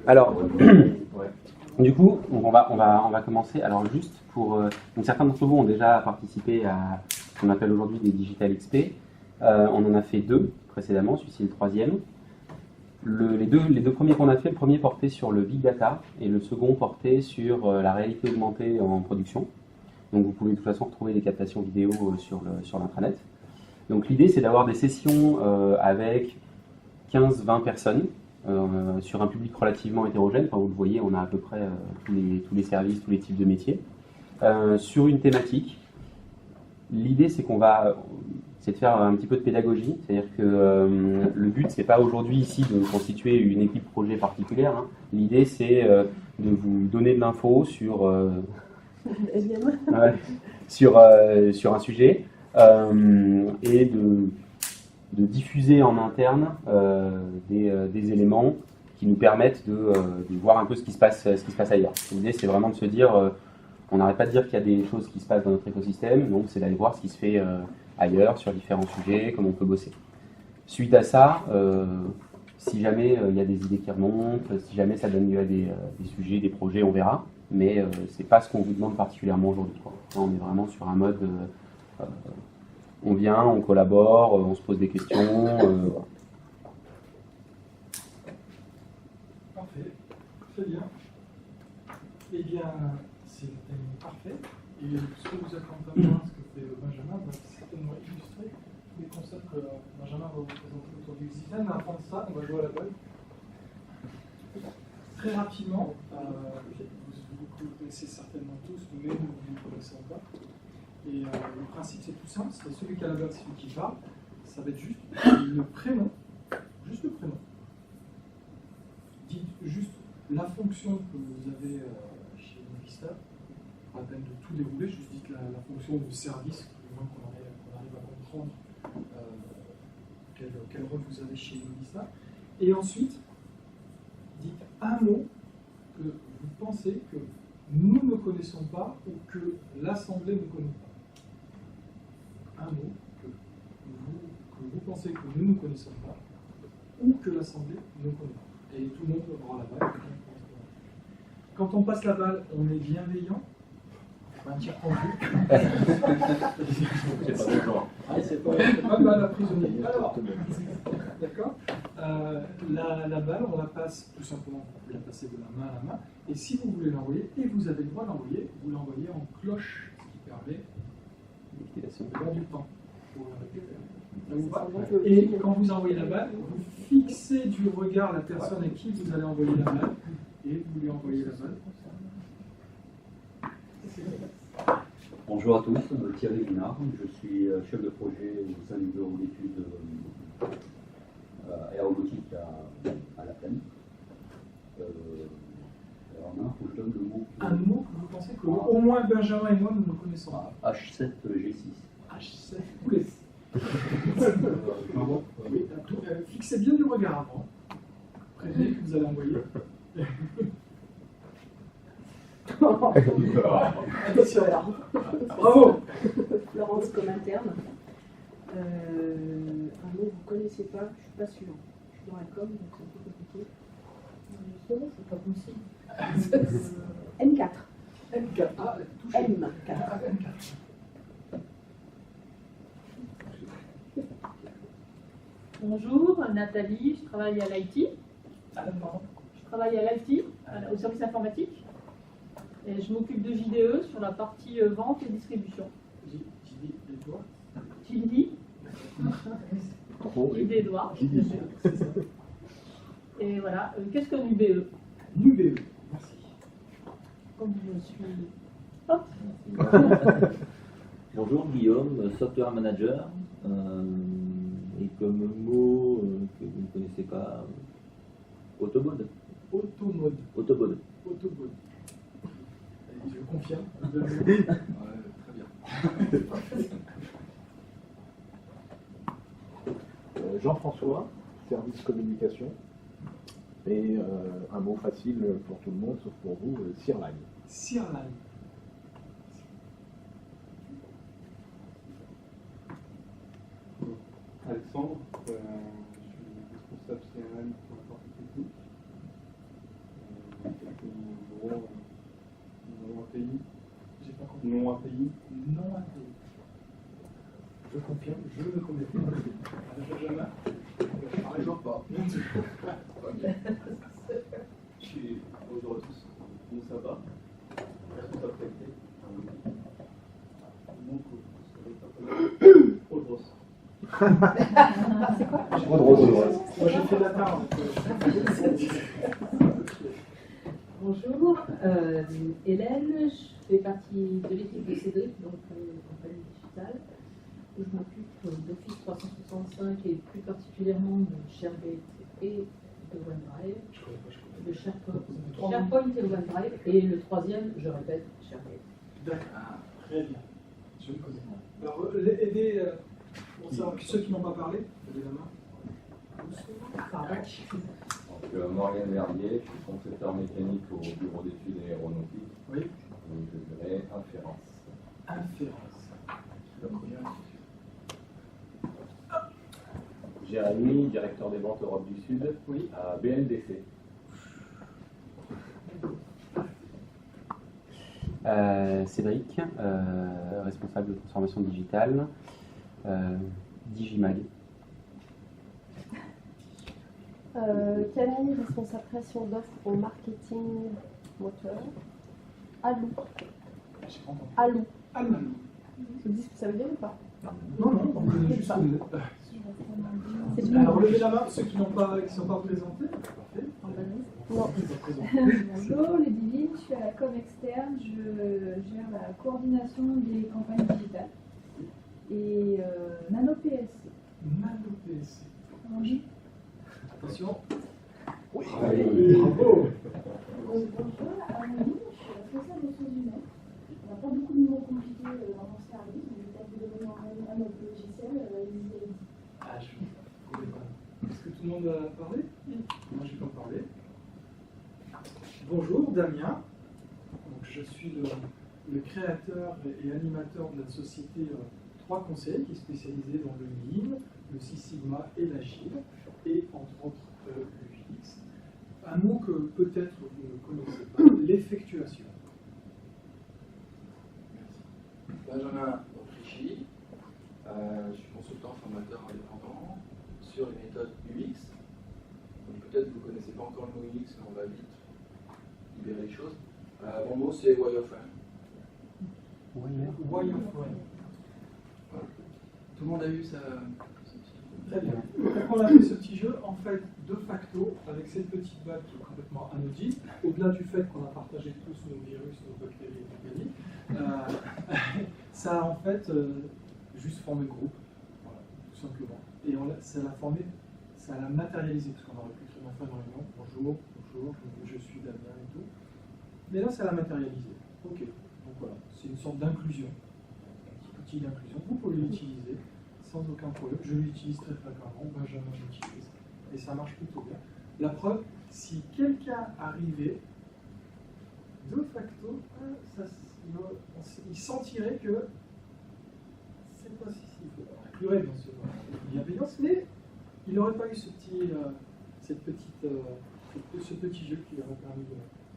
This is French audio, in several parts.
Alors, du coup, on va commencer. Alors, juste pour. Donc certains d'entre vous ont déjà participé à ce qu'on appelle aujourd'hui des Digital XP. On en a fait 2 précédemment, celui-ci est le 3e. Les deux premiers qu'on a fait, le premier portait sur le Big Data et le second portait sur la réalité augmentée en production. Donc vous pouvez de toute façon retrouver les captations vidéo sur l'intranet. Donc l'idée c'est d'avoir des sessions avec 15-20 personnes sur un public relativement hétérogène. Quand vous le voyez, on a à peu près tous les services, tous les types de métiers. Sur une thématique, l'idée c'est c'est de faire un petit peu de pédagogie, c'est-à-dire que le but c'est pas aujourd'hui ici de constituer une équipe projet particulière. Hein. L'idée c'est de vous donner de l'info sur sur un sujet et de diffuser en interne des éléments qui nous permettent de voir un peu ce qui se passe ailleurs. L'idée c'est vraiment de se dire on n'arrête pas de dire qu'il y a des choses qui se passent dans notre écosystème, donc c'est d'aller voir ce qui se fait ailleurs sur différents sujets, comment on peut bosser. Suite à ça, si jamais il y a des idées qui remontent, si jamais ça donne lieu à des sujets, des projets, on verra. Mais c'est pas ce qu'on vous demande particulièrement aujourd'hui. On est vraiment sur un mode, on vient, on collabore, on se pose des questions. Parfait, très bien. Eh bien, c'est parfait. Et ce que vous êtes en train de voir, ce que fait Benjamin, va certainement illustrer tous les concepts que Benjamin va vous présenter autour du système. Mais avant ça, on va jouer à la balle. Très rapidement, vous connaissez certainement tous, mais vous ne connaissez pas. Et le principe, c'est tout simple, c'est celui qui a la balle, celui qui parle. Ça va être juste le prénom, juste le prénom. Dites juste la fonction que vous avez chez Novista, pas la peine de tout dérouler, juste dites la fonction du service, au moins qu'on arrive à comprendre quel rôle vous avez chez Novista. Et ensuite, dites un mot que vous pensez que nous ne connaissons pas ou que l'Assemblée ne connaît pas. Un mot que vous pensez que nous ne connaissons pas ou que l'Assemblée ne connaît pas. Et tout le monde aura la balle. Quand on passe la balle, on est bienveillant. Un tir tendu. C'est pas de balle à prisonnier. Alors, d'accord. La balle, on la passe tout simplement, vous pouvez la passer de la main à la main. Et si vous voulez l'envoyer, et vous avez le droit d'envoyer, vous l'envoyez en cloche, ce qui permet de gagner du temps. Et quand vous envoyez la balle, vous fixez du regard la personne à qui vous allez envoyer la balle, et vous lui envoyez la balle. Bonjour à tous, Thierry Guinard, je suis chef de projet au sein du bureau d'études aéronautique à la Plaine. Alors là, il faut que je donne le mot. Un mot que vous pensez qu'au moins Benjamin et moi nous ne connaissons pas. H7G6. H7, tous les. Fixez bien du regard avant. Prévenez que vous allez envoyer. Attention. Bravo. Florence comme interne. Un mot que vous ne connaissez pas, je ne suis pas sûre. Je suis dans la com, donc c'est un peu compliqué. C'est pas possible. M4. M4. Ah, touché. M4. M4. Bonjour, Nathalie, je travaille à l'IT. Pardon. Je travaille à l'IT, au service informatique. Et je m'occupe de JDE sur la partie vente et distribution. JD Edouard. JD. JD Edouard. Et voilà, qu'est-ce qu'un UBE? UBE, merci. Comme je suis... Hop. Bonjour, Guillaume, software manager. Et comme mot que vous ne connaissez pas, Autobode. Automode. Autobode. Autobode. Je confirme. Ouais, très bien. Jean-François, service communication. Et un mot facile pour tout le monde, sauf pour vous, Sirline. Sirline. Alexandre, je suis responsable CRM pour la partie technique. API. J'ai pas compris. Non API. Non API. Je confirme, je ne connais pas. Benjamin. Toujours pas. Ok. Bonjour à tous. Moussa Ba, responsable qualité. Donc, Rodros. Moi j'ai fait latin. Bonjour, Hélène, je fais partie de l'équipe de Cédric, donc compagnie digitale, où je m'occupe d'Office 365 et plus particulièrement de ShareGate et de OneDrive, de SharePoint et OneDrive, et le troisième, je répète, ShareGate. D'accord, très bien. Je ne connais pas. Alors, aidez pour savoir ceux qui n'ont pas parlé, levez la main. Donc, Morgane Verdier, je suis concepteur mécanique au bureau d'études aéronautiques. Oui. Et je dirais inférence. Inférence. Jérémy, directeur des ventes Europe du Sud, Oui. à BNDC. Cédric, responsable de transformation digitale, Digimag. Camille, responsable création d'offres au marketing moteur. Alou. Alou. Allemagne. Vous dites ce que ça veut dire ou pas? Non, non, on connaît juste ça. Alors, levez la main, ceux qui ne sont pas présentés. Parfait. Non. Bonjour, Ludivine, je suis à la com externe, je gère la coordination des campagnes digitales et Nano PLC. Nano PLC. Comment on dit? Attention. Oui. Bonjour, Amélie, je suis responsable des ressources humaines. On n'a pas beaucoup de mots compliqués dans mon service, mais peut-être vous donner un autre logiciel, Easy. Ah, je ne connais pas. Est-ce que tout le monde a parlé? Moi, je vais pas parler. Bonjour, Damien. Donc, je suis le créateur et animateur de la société 3 Conseils, qui est spécialisée dans le Lean, le Six Sigma et l'Agile, et entre autres l'UX. Un mot que peut-être vous ne connaissez pas, l'effectuation. Benjamin Autrichy, je suis consultant formateur indépendant sur les méthodes UX. Donc peut-être vous ne connaissez pas encore le mot UX, mais on va vite libérer les choses. Mon mot c'est wireframe. Wireframe. Voilà. Tout le monde a eu ça. Très bien. Donc on a fait ce petit jeu, en fait, de facto, avec cette petite bague qui est complètement anodine, au-delà du fait qu'on a partagé tous nos virus, nos bactéries et compagnie, ça a en fait juste formé le groupe, voilà, tout simplement. Et ça l'a formé, ça l'a matérialisé, parce qu'on aurait pu très bien faire une réunion, bonjour, je suis Damien et tout. Mais là, ça l'a matérialisé. Ok, donc voilà, c'est une sorte d'inclusion, un petit outil d'inclusion. Vous pouvez l'utiliser sans aucun problème. Je l'utilise très fréquemment, Benjamin l'utilise, et ça marche plutôt bien. La preuve, si quelqu'un arrivait, de facto, il sentirait que c'est pas si il inclurait bien sûr bienveillance, mais il n'aurait pas eu ce petit jeu qui lui aurait permis de.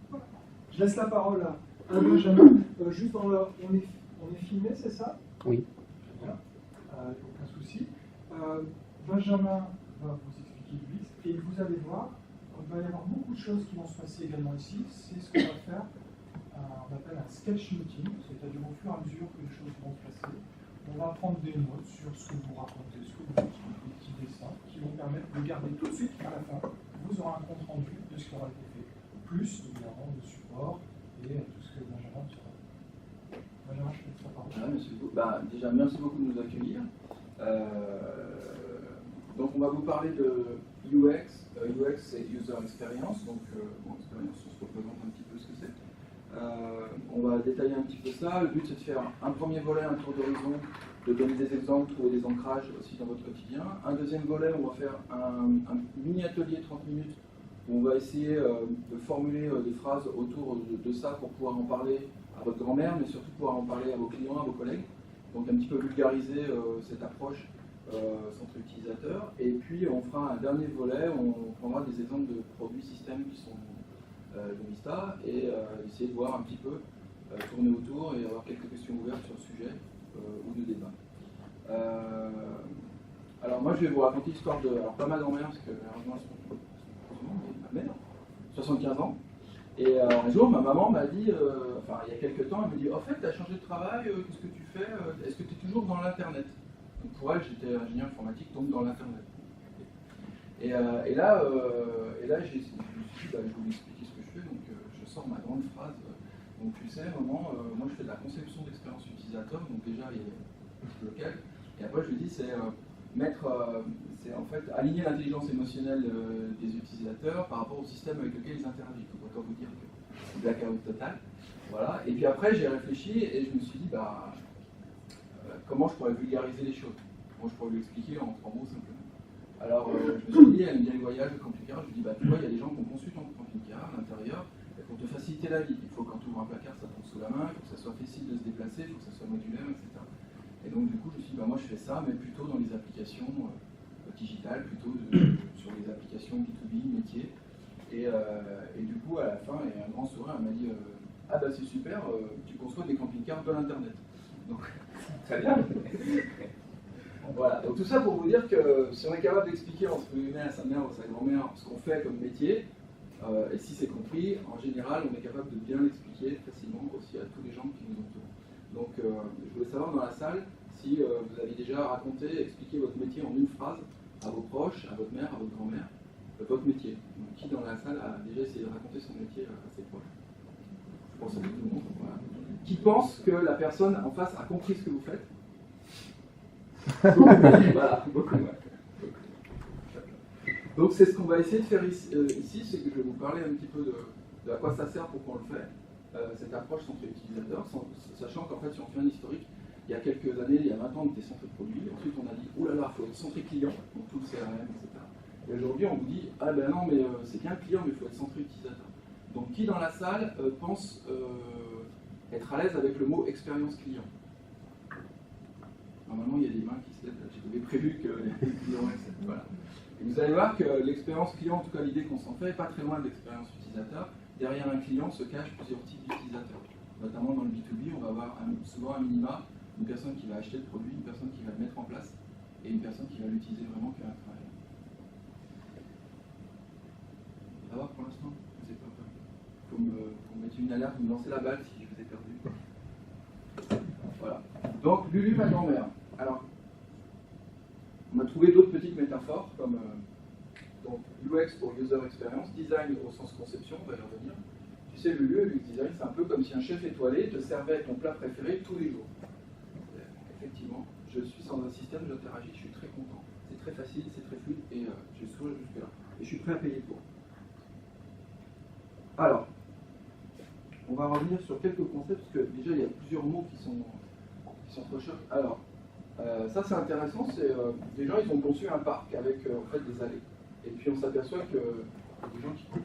Voilà. Je laisse la parole à Benjamin. Juste on est filmé, c'est ça? Oui. Très bien. Aucun souci. Benjamin va vous expliquer l'UX et vous allez voir, il va y avoir beaucoup de choses qui vont se passer également ici. C'est ce qu'on va faire, on appelle un sketch meeting, c'est-à-dire au fur et à mesure que les choses vont se passer, on va prendre des notes sur ce que vous racontez, ce que vous dites, des petits dessins qui vont permettre de garder tout de suite à la fin. Vous aurez un compte rendu de ce qui aura été fait, plus évidemment le support et tout ce que Benjamin sera. Benjamin, je peux te faire parole. Merci beaucoup. Déjà, merci beaucoup de nous accueillir. Donc, on va vous parler de UX. UX, c'est User Experience. Donc, expérience, on se représente un petit peu ce que c'est. On va détailler un petit peu ça. Le but, c'est de faire un premier volet, un tour d'horizon, de donner des exemples, trouver des ancrages aussi dans votre quotidien. Un deuxième volet, on va faire un mini-atelier 30 minutes où on va essayer de formuler des phrases autour de ça pour pouvoir en parler à votre grand-mère, mais surtout pouvoir en parler à vos clients, à vos collègues. Donc un petit peu vulgariser cette approche centre utilisateur. Et puis on fera un dernier volet, on prendra des exemples de produits systèmes qui sont de Vista et essayer de voir un petit peu tourner autour et avoir quelques questions ouvertes sur le sujet ou de débat. Alors moi je vais vous raconter l'histoire de, alors pas ma grand-mère parce que malheureusement ma mère, 75 ans, et un jour ma maman m'a dit, enfin il y a quelques temps, elle me dit, en fait tu as changé de travail, qu'est-ce que tu fais, est-ce que tu es toujours dans l'internet? Donc pour elle j'étais ingénieur informatique, donc dans l'internet. Et là je me suis dit, bah, je vais vous expliquer ce que je fais, donc je sors ma grande phrase. Donc tu sais, maman, moi je fais de la conception d'expérience utilisateur, donc déjà il y a lequel. Et après je lui dis, c'est en fait aligner l'intelligence émotionnelle des utilisateurs par rapport au système avec lequel ils interagissent. Donc autant vous dire que c'est blackout total. Voilà. Et puis après j'ai réfléchi et je me suis dit, bah, comment je pourrais vulgariser les choses. Moi je pourrais lui expliquer en 3 mots simplement. Alors je me suis dit, elle aime bien le voyage, le camping-car. Je lui dis, bah tu vois, il y a des gens qui ont conçu ton camping-car à l'intérieur. Pour te faciliter la vie, il faut quand tu ouvres un placard, ça tombe sous la main, il faut que ça soit facile de se déplacer, il faut que ça soit modulaire, etc. Et donc du coup, je me suis dit, bah, moi je fais ça, mais plutôt dans les applications digitales, plutôt sur les applications B2B, métiers. Et du coup, à la fin, il y a un grand sourire, elle m'a dit, ah bah c'est super, tu conçois des camping-cars de l'internet. Donc, très bien. Voilà, donc tout ça pour vous dire que si on est capable d'expliquer entre guillemets à sa mère ou à sa grand-mère ce qu'on fait comme métier, et si c'est compris, en général, on est capable de bien l'expliquer facilement aussi à tous les gens qui nous entourent. Donc, je voulais savoir dans la salle si vous avez déjà raconté, expliqué votre métier en une phrase à vos proches, à votre mère, à votre grand-mère, votre métier. Donc, qui dans la salle a déjà essayé de raconter son métier à ses proches? Je pense à tout le monde. Voilà. Qui pense que la personne en face a compris ce que vous faites? Voilà, beaucoup. Ouais. Donc c'est ce qu'on va essayer de faire ici, c'est que je vais vous parler un petit peu de à quoi ça sert, pourquoi on le fait, cette approche centrée utilisateur, sachant qu'en fait si on fait un historique, il y a quelques années, il y a 20 ans on était centré produit, ensuite on a dit oh là là, il faut être centré client, donc tout le CRM, etc. Et aujourd'hui on vous dit ah ben non mais c'est bien client mais il faut être centré utilisateur. Donc qui dans la salle pense être à l'aise avec le mot expérience client? Normalement il y a des mains qui se lèvent, j'avais prévu que les clients voilà. Et vous allez voir que l'expérience client, en tout cas l'idée qu'on s'en fait, n'est pas très loin de l'expérience utilisateur. Derrière un client se cachent plusieurs types d'utilisateurs. Notamment dans le B2B, on va avoir souvent un minima, une personne qui va acheter le produit, une personne qui va le mettre en place, et une personne qui va l'utiliser vraiment comme un travail. Ça va pour l'instant? Je vous ai pas perdu. Faut me mettre une alerte, vous me lancez la balle si je vous ai perdu. Voilà. Donc, Lulu, ma grand-mère. Alors, on a trouvé d'autres petites métaphores comme donc UX pour User Experience, design au sens conception, on va y revenir. Tu sais, le UX design, c'est un peu comme si un chef étoilé te servait ton plat préféré tous les jours. Effectivement, je suis dans un système, j'interagis, je suis très content. C'est très facile, c'est très fluide et je souris jusque-là. Et je suis prêt à payer pour. Alors, on va revenir sur quelques concepts, parce que déjà il y a plusieurs mots qui sont recherchés. Alors, ça c'est intéressant, c'est des gens ils ont conçu un parc avec en fait des allées. Et puis on s'aperçoit que y a des gens qui coupent.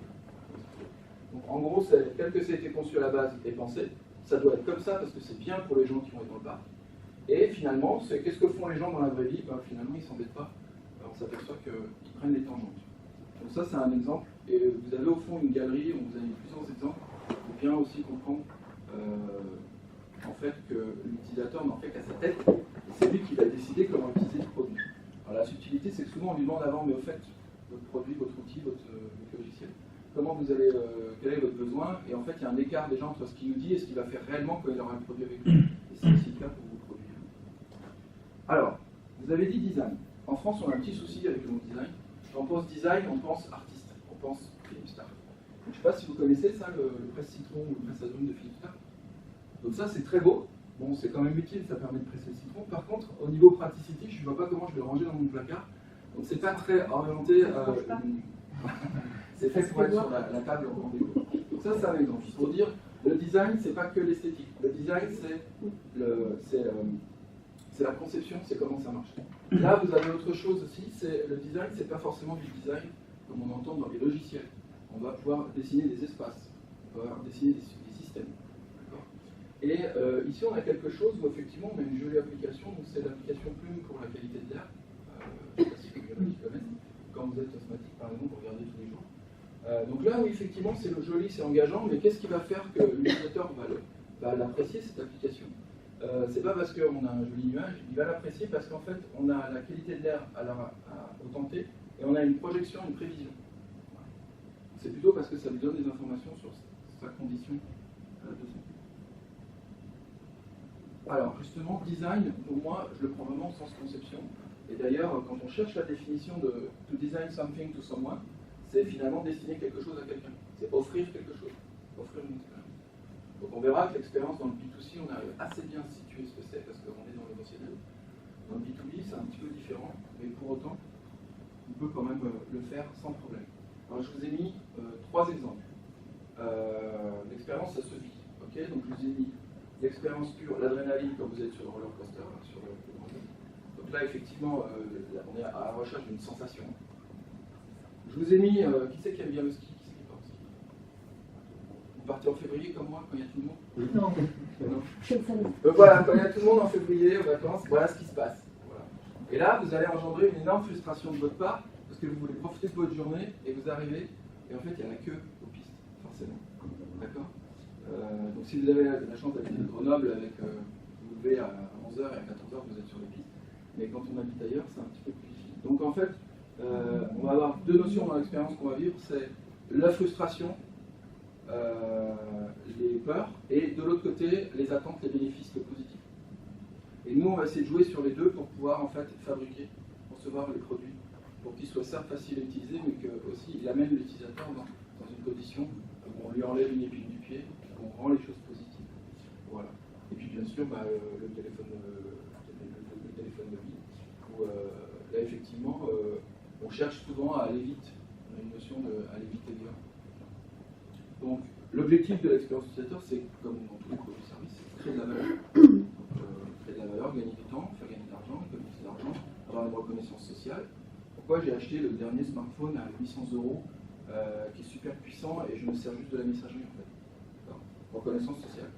Donc en gros, tel que ça a été conçu à la base et pensé, ça doit être comme ça parce que c'est bien pour les gens qui vont être dans le parc. Et finalement, qu'est-ce que font les gens dans la vraie vie? Ben, finalement, ils ne s'embêtent pas. Alors, on s'aperçoit qu'ils prennent les tangentes. Donc ça c'est un exemple. Et vous avez au fond une galerie où vous avez plusieurs exemples pour bien aussi comprendre en fait que l'utilisateur n'en fait qu'à sa tête. Et c'est lui qui va décider comment utiliser le produit. Alors la subtilité, c'est que souvent on lui demande avant, mais au fait, votre produit, votre outil, votre logiciel, comment vous allez, quel est votre besoin? Et en fait, il y a un écart déjà entre ce qu'il nous dit et ce qu'il va faire réellement quand il aura un produit avec lui. Et c'est aussi le cas pour vos produits. Alors, vous avez dit design. En France, on a un petit souci avec le mot design. Quand on pense design, on pense artiste, on pense Philippe Starck. Je ne sais pas si vous connaissez ça, le presse-citron ou le presse-azoune de Philippe Starck. Donc ça, c'est très beau. Bon, c'est quand même utile, ça permet de presser le citron. Par contre, au niveau praticité, je ne vois pas comment je vais le ranger dans mon placard. Donc c'est pas très orienté. C'est fait pour être sur la table en rendez-vous. Donc ça, c'est un exemple. Pour dire, le design, c'est pas que l'esthétique. Le design, c'est la conception, c'est comment ça marche. Là, vous avez autre chose aussi. Le design, c'est pas forcément du design comme on entend dans les logiciels. On va pouvoir dessiner des espaces, on va pouvoir dessiner des systèmes. Et ici, on a quelque chose où effectivement, on a une jolie application. Donc c'est l'application Plume pour la qualité de l'air. Je ne sais pas si vous connaissez. Quand vous êtes asthmatique, par exemple, vous regardez tous les jours. Donc là, oui, effectivement, c'est joli, c'est engageant, mais qu'est-ce qui va faire que l'utilisateur va va l'apprécier cette application. C'est pas parce qu'on a un joli nuage, il va l'apprécier parce qu'en fait on a la qualité de l'air au tenté et on a une projection, une prévision. C'est plutôt parce que ça lui donne des informations sur sa condition de santé. Alors justement, design, pour moi, je le prends vraiment au sens conception. Et d'ailleurs, quand on cherche la définition de to design something to someone, c'est finalement dessiner quelque chose à quelqu'un. C'est offrir quelque chose, offrir une expérience. Donc on verra que l'expérience dans le B2C, on arrive assez bien à situer ce que c'est parce qu'on est dans l'émotionnel. Dans le B2B, c'est un petit peu différent, mais pour autant, on peut quand même le faire sans problème. Alors je vous ai mis 3 exemples. L'expérience, ça se vit. Okay, donc je vous ai mis l'expérience pure, l'adrénaline quand vous êtes sur le roller coaster, sur le grand. Donc là, effectivement, on est à la recherche d'une sensation. Je vous ai mis, qui c'est qui aime bien le ski? Qui c'est qui part au ski? Vous partez en février comme moi, quand il y a tout le monde? Non. Donc voilà, quand il y a tout le monde en février, aux vacances, voilà ce qui se passe. Voilà. Et là, vous allez engendrer une énorme frustration de votre part, parce que vous voulez profiter de votre journée, et vous arrivez, et en fait, il y a la queue aux pistes, forcément. D'accord? Donc si vous avez la chance d'habiter à Grenoble, avec vous vous levez à 11h et à 14h, vous êtes sur les pistes. Mais quand on habite ailleurs, c'est un petit peu plus difficile. Donc en fait, on va avoir 2 notions dans l'expérience qu'on va vivre, c'est la frustration, les peurs, et de l'autre côté, les attentes, les bénéfices, le positif. Et nous, on va essayer de jouer sur les deux pour pouvoir en fait fabriquer, concevoir les produits, pour qu'ils soient certes faciles à utiliser, mais qu'aussi il amène l'utilisateur dans une condition où on lui enlève une épine du pied, où on rend les choses positives. Voilà. Et puis bien sûr, le téléphone mobile, où là effectivement, on cherche souvent à aller vite. On a une notion d'aller vite et bien. Donc, l'objectif de l'expérience utilisateur, c'est, comme dans tous les produits et services, c'est créer de la valeur. Créer de la valeur, gagner du temps, faire gagner de l'argent, économiser de l'argent, avoir une reconnaissance sociale. Pourquoi j'ai acheté le dernier smartphone à 800 €, qui est super puissant, et je me sers juste de la messagerie en fait. Reconnaissance sociale.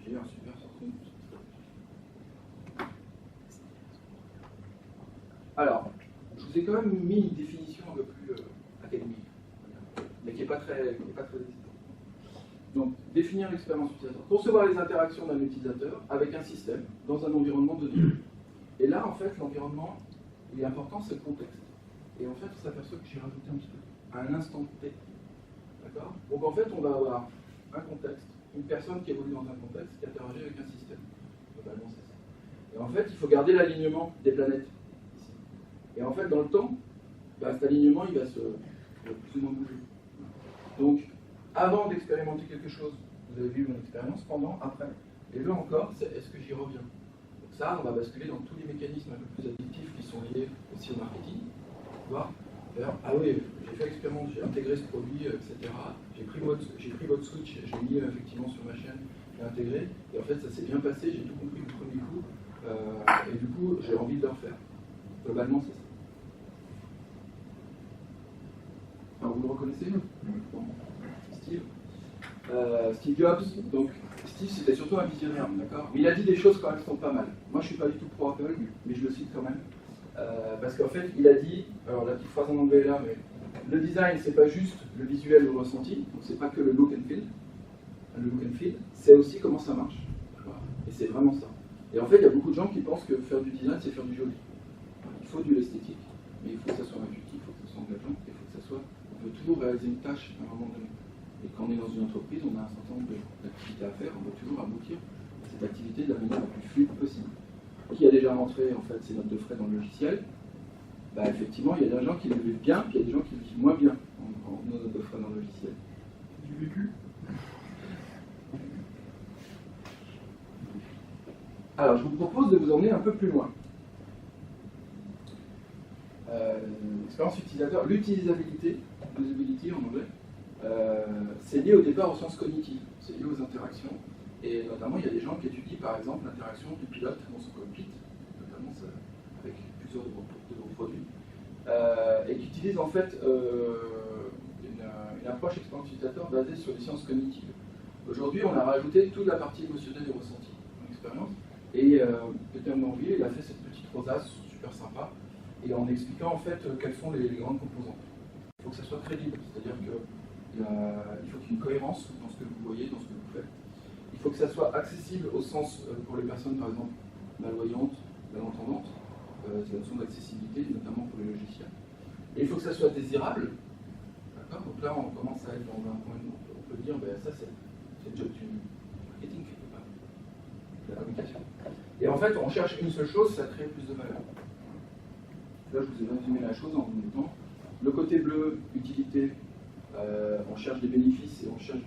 J'ai eu un super smartphone. Alors, je vous ai quand même mis une définition un peu plus académique, mais qui n'est pas très excitante. Donc, définir l'expérience utilisateur. Concevoir les interactions d'un utilisateur avec un système dans un environnement donné. Et là, en fait, l'environnement, il est important, c'est le contexte. Et en fait, on s'aperçoit que j'ai rajouté un petit peu à un instant T. D'accord? Donc, en fait, on va avoir un contexte, une personne qui évolue dans un contexte, qui interagit avec un système. Globalement, c'est ça. Et en fait, il faut garder l'alignement des planètes. Et en fait, dans le temps, cet alignement, il va plus ou moins bouger. Donc, avant d'expérimenter quelque chose, vous avez vu mon expérience, pendant, après. Et là encore, c'est est-ce que j'y reviens? Donc ça, on va basculer dans tous les mécanismes un peu plus addictifs qui sont liés aussi au marketing. Voir, ah oui, j'ai fait l'expérience, j'ai intégré ce produit, etc. J'ai pris votre switch, j'ai mis effectivement sur ma chaîne, j'ai intégré, et en fait, ça s'est bien passé, j'ai tout compris du premier coup, et du coup, j'ai envie de le refaire. Globalement, c'est ça. Alors, vous le reconnaissez? Bon. Steve Jobs, donc Steve c'était surtout un visionnaire, d'accord? Mais il a dit des choses quand même qui sont pas mal. Moi je suis pas du tout pro Apple, mais je le cite quand même. Parce qu'en fait il a dit, alors la petite phrase en anglais est là, mais le design c'est pas juste le visuel ou le ressenti, donc c'est pas que le look and feel, c'est aussi comment ça marche. Voilà. Et c'est vraiment ça. Et en fait il y a beaucoup de gens qui pensent que faire du design c'est faire du joli. Il faut du esthétique, mais il faut que ça soit intuitif, il faut que ça soit engageant, il faut que ça soit. On peut toujours réaliser une tâche à un moment donné. Et quand on est dans une entreprise, on a un certain nombre d'activités à faire, on doit toujours aboutir à cette activité de la manière la plus fluide possible. Qui a déjà rentré en fait ses notes de frais dans le logiciel? Effectivement, il y a des gens qui le vivent bien, puis il y a des gens qui le vivent moins bien en notes de frais dans le logiciel. Du vécu. Alors, je vous propose de vous emmener un peu plus loin. L'expérience utilisateur, l'utilisabilité, usability en anglais, c'est lié au départ aux sciences cognitives, c'est lié aux interactions, et notamment il y a des gens qui étudient par exemple l'interaction du pilote dans son cockpit, notamment ça, avec plusieurs de vos produits, et qui utilisent en fait une approche expérience utilisateur basée sur les sciences cognitives. Aujourd'hui on a rajouté toute la partie émotionnelle et ressentie dans l'expérience, et Peter Morville il a fait cette petite rosace super sympa, et en expliquant en fait quelles sont les grandes composantes. Il faut que ça soit crédible, c'est-à-dire que il faut qu'il y ait une cohérence dans ce que vous voyez, dans ce que vous faites. Il faut que ça soit accessible au sens, pour les personnes par exemple malvoyantes, malentendantes, c'est la notion d'accessibilité, notamment pour les logiciels. Et il faut que ça soit désirable. D'accord ? Donc là, on commence à être dans un point où on peut dire, ben, ça c'est le job du marketing, quelque part, de la communication. Et en fait, on cherche une seule chose, ça crée plus de valeur. Là, je vous ai résumé la chose en vous mettant le côté bleu, utilité, on cherche des bénéfices et on cherche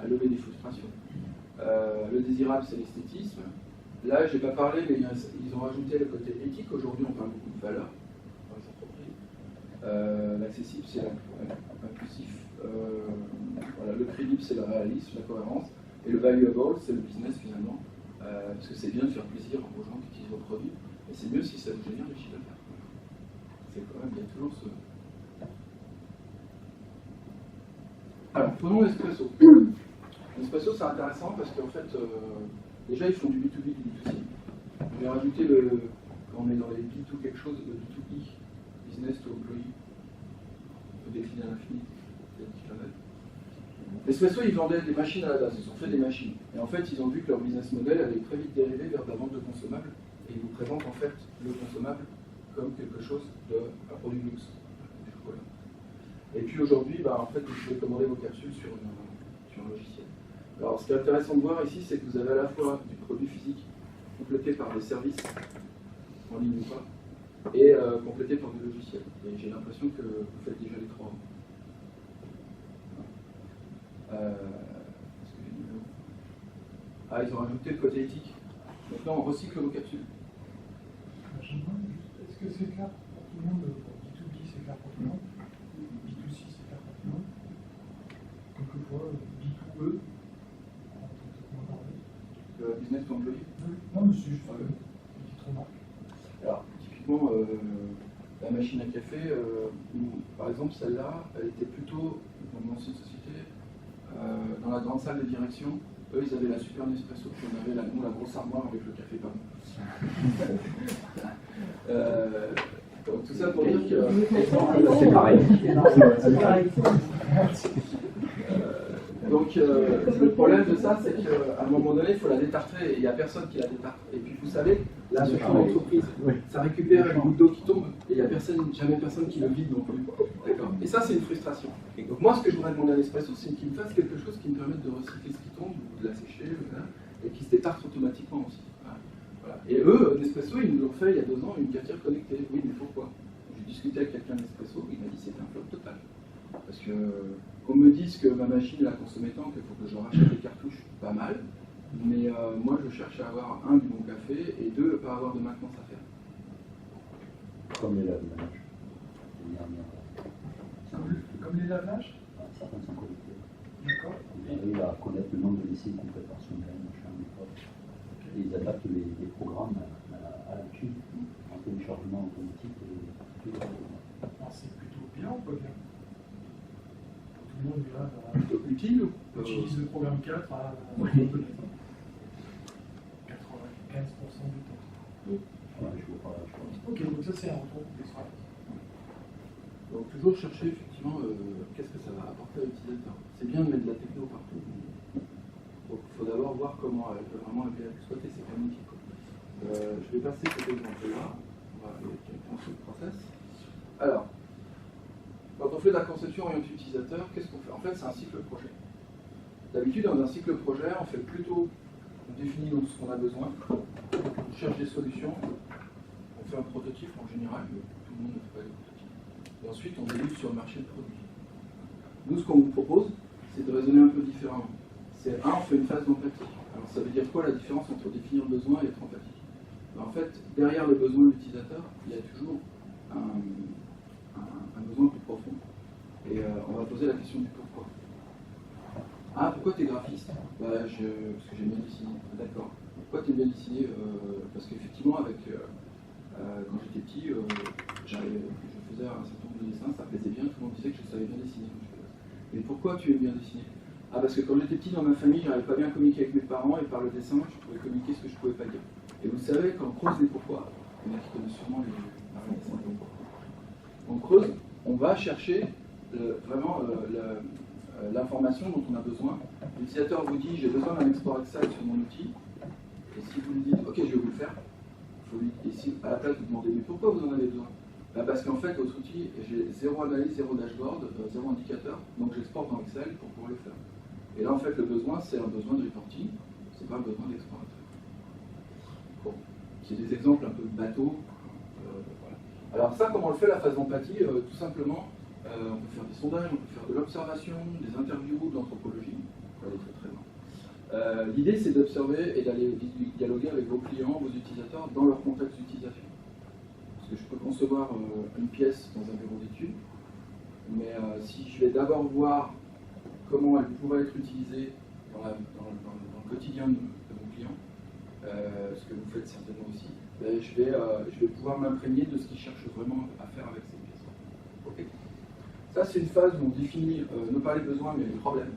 à lever des frustrations. Le désirable, c'est l'esthétisme. Là, je n'ai pas parlé, mais ils ont rajouté le côté éthique. Aujourd'hui, on parle beaucoup de valeur dans les entreprises. L'accessible, c'est l'inclusif. Voilà, le crédible, c'est le réalisme, la cohérence. Et le valuable, c'est le business finalement. Parce que c'est bien de faire plaisir aux gens qui utilisent vos produits. Et c'est mieux si ça vous génère des chiffres d'affaires. C'est quand même, il y a toujours ce... Alors, prenons l'Espresso. L'Espresso, c'est intéressant parce qu'en fait, déjà, ils font du B2B, du B2C. On va rajouter quand on est dans les B2 quelque chose, le B2E, business to employee. On peut décliner à l'infini. L'Espresso, ils vendaient des machines à la base, ils ont fait des machines. Et en fait, ils ont vu que leur business model allait très vite dériver vers de la vente de consommables. Et ils vous présentent en fait le consommable comme quelque chose un produit de luxe, du chocolat. Et puis aujourd'hui, en fait, vous pouvez commander vos capsules sur un logiciel. Alors, ce qui est intéressant de voir ici, c'est que vous avez à la fois du produit physique complété par des services, en ligne ou pas, et complété par des logiciels. Et j'ai l'impression que vous faites déjà les trois. Ils ont rajouté le côté éthique. Maintenant, on recycle vos capsules. Est-ce que c'est clair pour tout le monde? B2B, c'est clair pour tout le monde. B2C, c'est clair pour tout le monde. Quelquefois, B2E, business to employee. Non, mais c'est juste une petite remarque. Alors, typiquement, la machine à café, par exemple, celle-là, elle était plutôt, dans mon ancienne société, dans la grande salle de direction. Eux, ils avaient la super Nespresso, puis on avait la grosse armoire avec le café, pardon. Donc tout ça pour dire que... C'est pareil. Donc le problème de ça, c'est qu'à un moment donné, il faut la détartrer et il n'y a personne qui la détartre. Et puis vous savez, là, sur une entreprise, ça récupère une goutte d'eau qui tombe et il n'y a jamais personne qui le vide non plus. D'accord. Et ça, c'est une frustration. Donc moi, ce que je voudrais demander à l'Espresso, c'est qu'il me fasse quelque chose qui me permette de recycler ce qui tombe, ou de la sécher, et qui se détarte automatiquement aussi. Voilà. Et eux, Nespresso, ils nous l'ont fait il y a 2 ans, une cafetière connectée. Oui, mais pourquoi? J'ai discuté avec quelqu'un d'Espresso, il m'a dit que c'était un flop total. Parce que qu'on me dise que ma machine la consommait tant qu'il faut que je rachète des cartouches, pas mal. Mais moi, je cherche à avoir du bon café et pas avoir de maintenance à faire. Comme les lavages. Comme les lavages? Certains sont connectés. D'accord. Ils arrivent à connaître le nombre de lessives qu'on fait par semaine, machin, et ils adaptent les programmes à la tube, en téléchargement automatique. C'est plutôt bien ou pas bien? Tout le monde est plutôt utile. Utilise le programme 4 à 95% du temps. Ok, donc ça c'est un retour d'expérience. Donc toujours chercher effectivement qu'est-ce que ça va apporter à l'utilisateur. C'est bien de mettre de la techno partout. Donc il faut d'abord voir comment elle peut vraiment être exploitée, c'est quand même utile. Je vais passer cet exemple-là. On va aller directement sur le process. Alors, quand on fait de la conception orientée utilisateur, qu'est-ce qu'on fait? En fait, c'est un cycle projet. D'habitude, dans un cycle projet, on fait plutôt, on définit ce qu'on a besoin, on cherche des solutions, on fait un prototype en général, mais tout le monde ne fait pas des prototypes. Et ensuite, on délivre sur le marché le produit. Nous, ce qu'on vous propose, c'est de raisonner un peu différemment. On fait une phase d'empathie. Alors, ça veut dire quoi la différence entre définir le besoin et être empathique? En fait, derrière le besoin de l'utilisateur, il y a toujours un besoin plus profond. Et on va poser la question du pourquoi. Pourquoi tu es graphiste? Parce que j'aime bien dessiner. D'accord. Pourquoi tu aimes bien dessiner? Parce qu'effectivement, quand j'étais petit, je faisais un certain nombre de dessins, ça plaisait bien, tout le monde disait que je savais bien dessiner. Mais pourquoi tu aimes bien dessiner? Parce que quand j'étais petit dans ma famille, j'arrivais pas bien à communiquer avec mes parents et par le dessin, je pouvais communiquer ce que je pouvais pas dire. Et vous savez, quand on creuse les pourquoi, il y en a qui connaissent sûrement les pourquoi. On creuse, on va chercher vraiment l'information dont on a besoin. L'utilisateur vous dit j'ai besoin d'un export Excel sur mon outil, et si vous lui dites ok je vais vous le faire, et si à la place vous demandez mais pourquoi vous en avez besoin? Parce qu'en fait votre outil, j'ai zéro analyse, zéro dashboard, zéro indicateur, donc j'exporte dans Excel pour pouvoir le faire. Et là en fait le besoin c'est un besoin de reporting, c'est pas un besoin d'export Excel. Bon, c'est des exemples un peu bateaux. Voilà. Alors ça comment on le fait la phase d'empathie? Tout simplement on peut faire des sondages, on peut faire de l'observation, des interviews, de l'anthropologie. Voilà, très très bien. L'idée c'est d'observer et d'aller dialoguer avec vos clients, vos utilisateurs dans leur contexte d'utilisation. Parce que je peux concevoir une pièce dans un bureau d'études, mais si je vais d'abord voir comment elle pourrait être utilisée dans le quotidien de mon client, ce que vous faites certainement aussi, ben, je vais pouvoir m'imprégner de ce qu'il cherche vraiment à faire avec ces pièces. Okay. Ça, c'est une phase où on définit, non pas les besoins, mais les problèmes.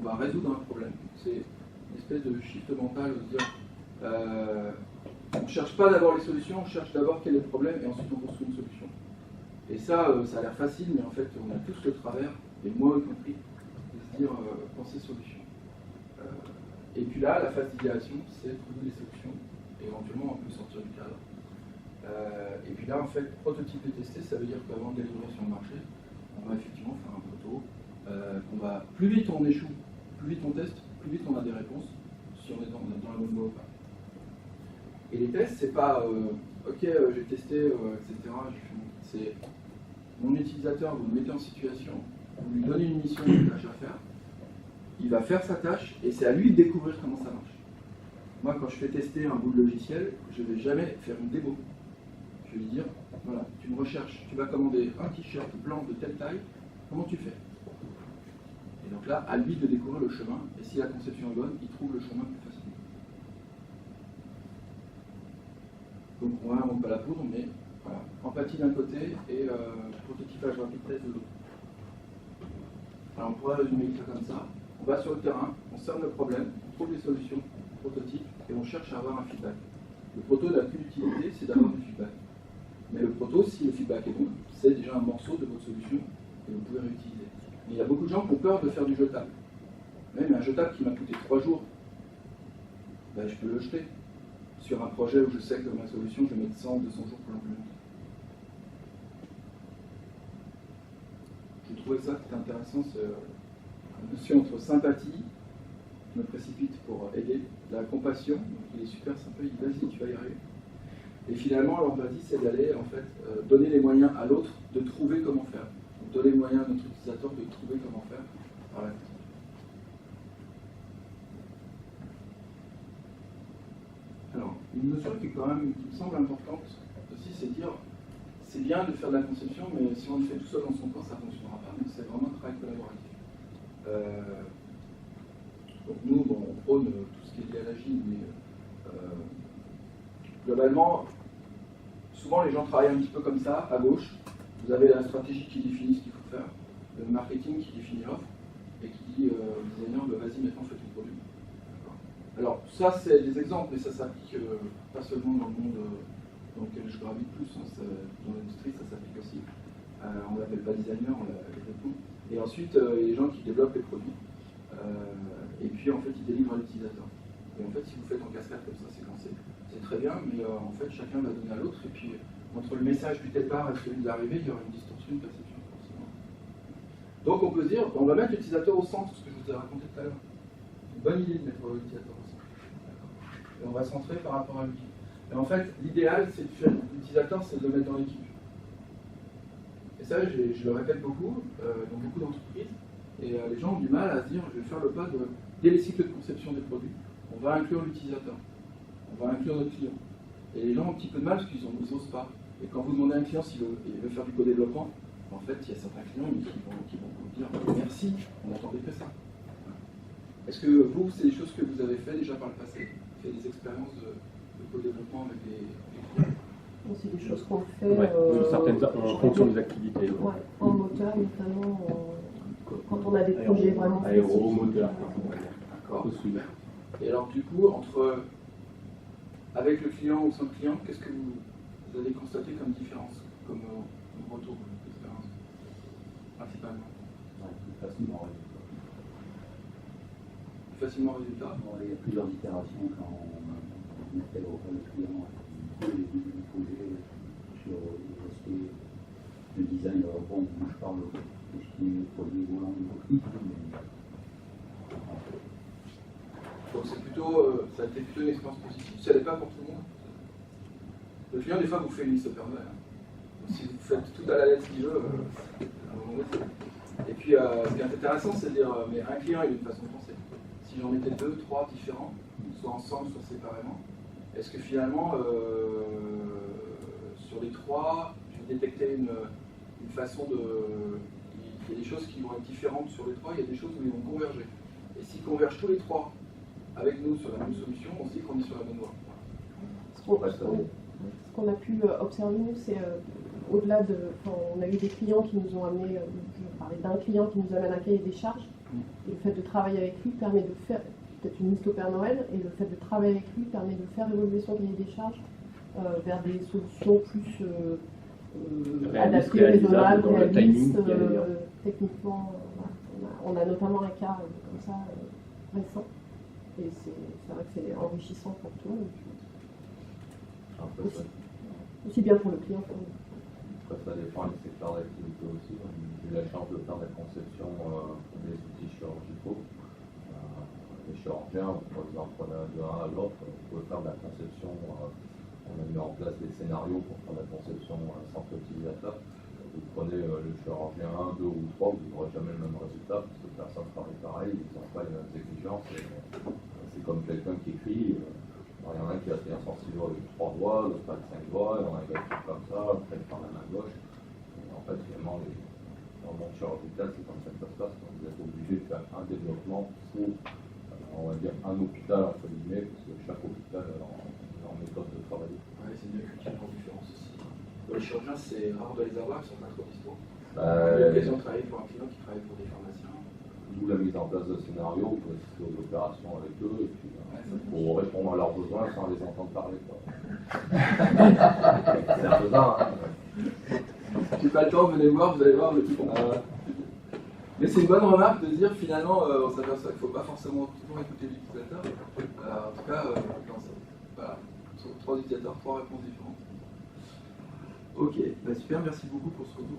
On va résoudre un problème. C'est une espèce de shift mental, de dire, on ne cherche pas d'abord les solutions, on cherche d'abord quel est le problème, et ensuite on construit une solution. Et ça, ça a l'air facile, mais en fait, on a tous le travers, et moi y compris, de se dire, penser solution. Et puis là, la phase d'idéation, c'est trouver des solutions, et éventuellement, on peut sortir du cadre. Et puis là, en fait, prototyper et tester, ça veut dire qu'avant de délivrer sur le marché, on va effectivement faire un proto, plus vite on échoue, plus vite on teste, plus vite on a des réponses, si on est dans la bonne voie ou pas. Et les tests, c'est pas ok, j'ai testé, etc. C'est mon utilisateur, vous le mettez en situation, vous lui donnez une mission, une tâche à faire, il va faire sa tâche et c'est à lui de découvrir comment ça marche. Moi, quand je fais tester un bout de logiciel, je ne vais jamais faire une démo. Je vais lui dire, voilà, tu me recherches, tu vas commander un t-shirt blanc de telle taille, comment tu fais? Et donc là, à lui de découvrir le chemin, et si la conception est bonne, il trouve le chemin plus facilement. Donc on n'invente pas la poudre, mais voilà, empathie d'un côté et prototypage rapide test de l'autre. Alors on pourrait résumer ça comme ça. On va sur le terrain, on cerne le problème, on trouve des solutions, on prototype, et on cherche à avoir un feedback. Le proto n'a qu'une utilité, c'est d'avoir du feedback. Mais le proto, si le feedback est bon, c'est déjà un morceau de votre solution que vous pouvez réutiliser. Mais il y a beaucoup de gens qui ont peur de faire du jetable. Même un jetable qui m'a coûté 3 jours, ben, je peux le jeter. Sur un projet où je sais que ma solution, je vais mettre 100, 200 jours pour l'implémenter. Je trouvais ça c'était intéressant, la notion entre sympathie, je me précipite pour aider, la compassion, donc il est super sympa, il dit vas-y, tu vas y arriver. Et finalement, l'empathie, c'est d'aller en fait donner les moyens à l'autre de trouver comment faire. Donc, donner les moyens à notre utilisateur de trouver comment faire par la tête. Alors, une notion qui me semble importante aussi, c'est de dire c'est bien de faire de la conception, mais si on le fait tout seul dans son coin, ça ne fonctionnera pas. Donc c'est vraiment un travail collaboratif. Donc nous, bon, on prône tout ce qui est lié à l'agile, mais globalement, souvent les gens travaillent un petit peu comme ça, à gauche. Vous avez la stratégie qui définit ce qu'il faut faire, le marketing qui définit l'offre, et qui dit au designer, vas-y, maintenant fais ton produit. Alors ça, c'est des exemples, mais ça s'applique pas seulement dans le monde dans lequel je gravite plus, hein, dans l'industrie, ça s'applique aussi. On ne l'appelle pas designer, on l'appelle tout. Et ensuite, il y a les gens qui développent les produits, et puis en fait, ils délivrent à l'utilisateur. Et en fait, si vous faites en cascade comme ça, c'est très bien, mais en fait, chacun va donner à l'autre, et puis entre le message du départ et celui de l'arrivée, il y aura une distorsion de perception, forcément. Donc on peut se dire, on va mettre l'utilisateur au centre, ce que je vous ai raconté tout à l'heure. C'est une bonne idée de mettre l'utilisateur au centre. Et on va centrer par rapport à l'outil. Et en fait, l'idéal, c'est de faire l'utilisateur, c'est de le mettre dans l'équipe. Et ça, je le répète beaucoup, dans beaucoup d'entreprises, et les gens ont du mal à se dire, je vais faire le pas dès les cycles de conception des produits, on va inclure l'utilisateur, on va inclure notre client. Et les gens ont un petit peu de mal parce qu'ils n'osent pas. Et quand vous demandez à un client s'il veut faire du co-développement, en fait, il y a certains clients qui vont vous dire merci, on n'attendait que ça. Est-ce que vous, c'est des choses que vous avez fait déjà par le passé? Fait des expériences de co-développement avec les clients? C'est des choses qu'on fait en fonction des activités. Ouais, en moteur, notamment quand on a des projets vraiment aéromoteur. D'accord. Et alors du coup, avec le client ou sans le client, qu'est-ce que vous allez constater comme différence, comme retour d'expérience, principalement? Plus facilement résoudre facilement le résultat. Il y a plusieurs itérations quand on appelle au client au début du projet sur l'aspect de design. Alors bon, moi je parle de tout ce qui est produit volant de cockpit, mais donc c'est plutôt, ça a été plutôt une expérience positive. Ça n'est pas pour tout le monde. Le client, des fois, vous fait une liste open web. Si vous faites tout à la lettre qu'il veut, à un moment donné. Et puis, ce qui est intéressant, c'est de dire, mais un client, il a une façon de penser. Si j'en mettais 2, 3 différents, soit ensemble, soit séparément, est-ce que finalement, sur les 3, je vais détecter une façon de... Il y a des choses qui vont être différentes sur les 3, il y a des choses où ils vont converger. Et s'ils convergent tous les 3 avec nous sur la même solution, on se dit qu'on est sur la bonne voie. Ce qu'on a pu observer, nous, c'est au-delà de... on a eu des clients qui nous ont amené, je parlais d'un client qui nous amène un cahier des charges, et le fait de travailler avec lui permet de faire peut-être une liste au Père Noël, et le fait de travailler avec lui permet de faire évoluer son cahier des charges vers des solutions plus adaptées, raisonnables, réalistes, techniquement. Voilà. On a notamment un cas comme ça récent, et c'est vrai que c'est enrichissant pour tout le monde. Aussi bien pour le client que pour nous. Après, ça dépend des secteurs d'activité aussi. J'ai eu la chance de faire des conceptions des outils chirurgicaux. Les chirurgiens, par exemple, de l'un à l'autre, on pouvait faire de la conception. On a mis en place des scénarios pour faire de la conception centre utilisateur. Vous prenez le chirurgien 1, 2 ou 3, vous n'aurez jamais le même résultat parce que personne ne travaille pareil, ils n'ont pas les mêmes exigences. C'est comme quelqu'un qui écrit. Il y en a un qui a un sensible avec 3 doigts, l'autre avec 5 doigts, il y en a un qui a comme ça, après il parle à la main gauche. Et en fait, finalement, dans le monde chirurgical, c'est comme ça que ça se passe. Donc, vous êtes obligé de faire un développement pour, on va dire, un hôpital, entre guillemets, parce que chaque hôpital a leur méthode de travailler. Oui, c'est bien culturellement différence aussi. Les chirurgiens, c'est rare de les avoir, ils sont pas trop dispo. J'ai eu l'occasion de travailler pour un client qui travaille pour des pharmaciens. D'où la mise en place de scénarios, pour assister aux opérations avec eux, et puis pour répondre à leurs besoins sans les entendre parler. C'est un peu ça. Hein. Si pas le temps, venez voir, vous allez voir le type. Mais c'est une bonne remarque de dire finalement, on s'aperçoit qu'il ne faut pas forcément toujours écouter l'utilisateur. En tout cas, voilà, 3 utilisateurs, 3 réponses différentes. Ok, bah super, merci beaucoup pour ce retour.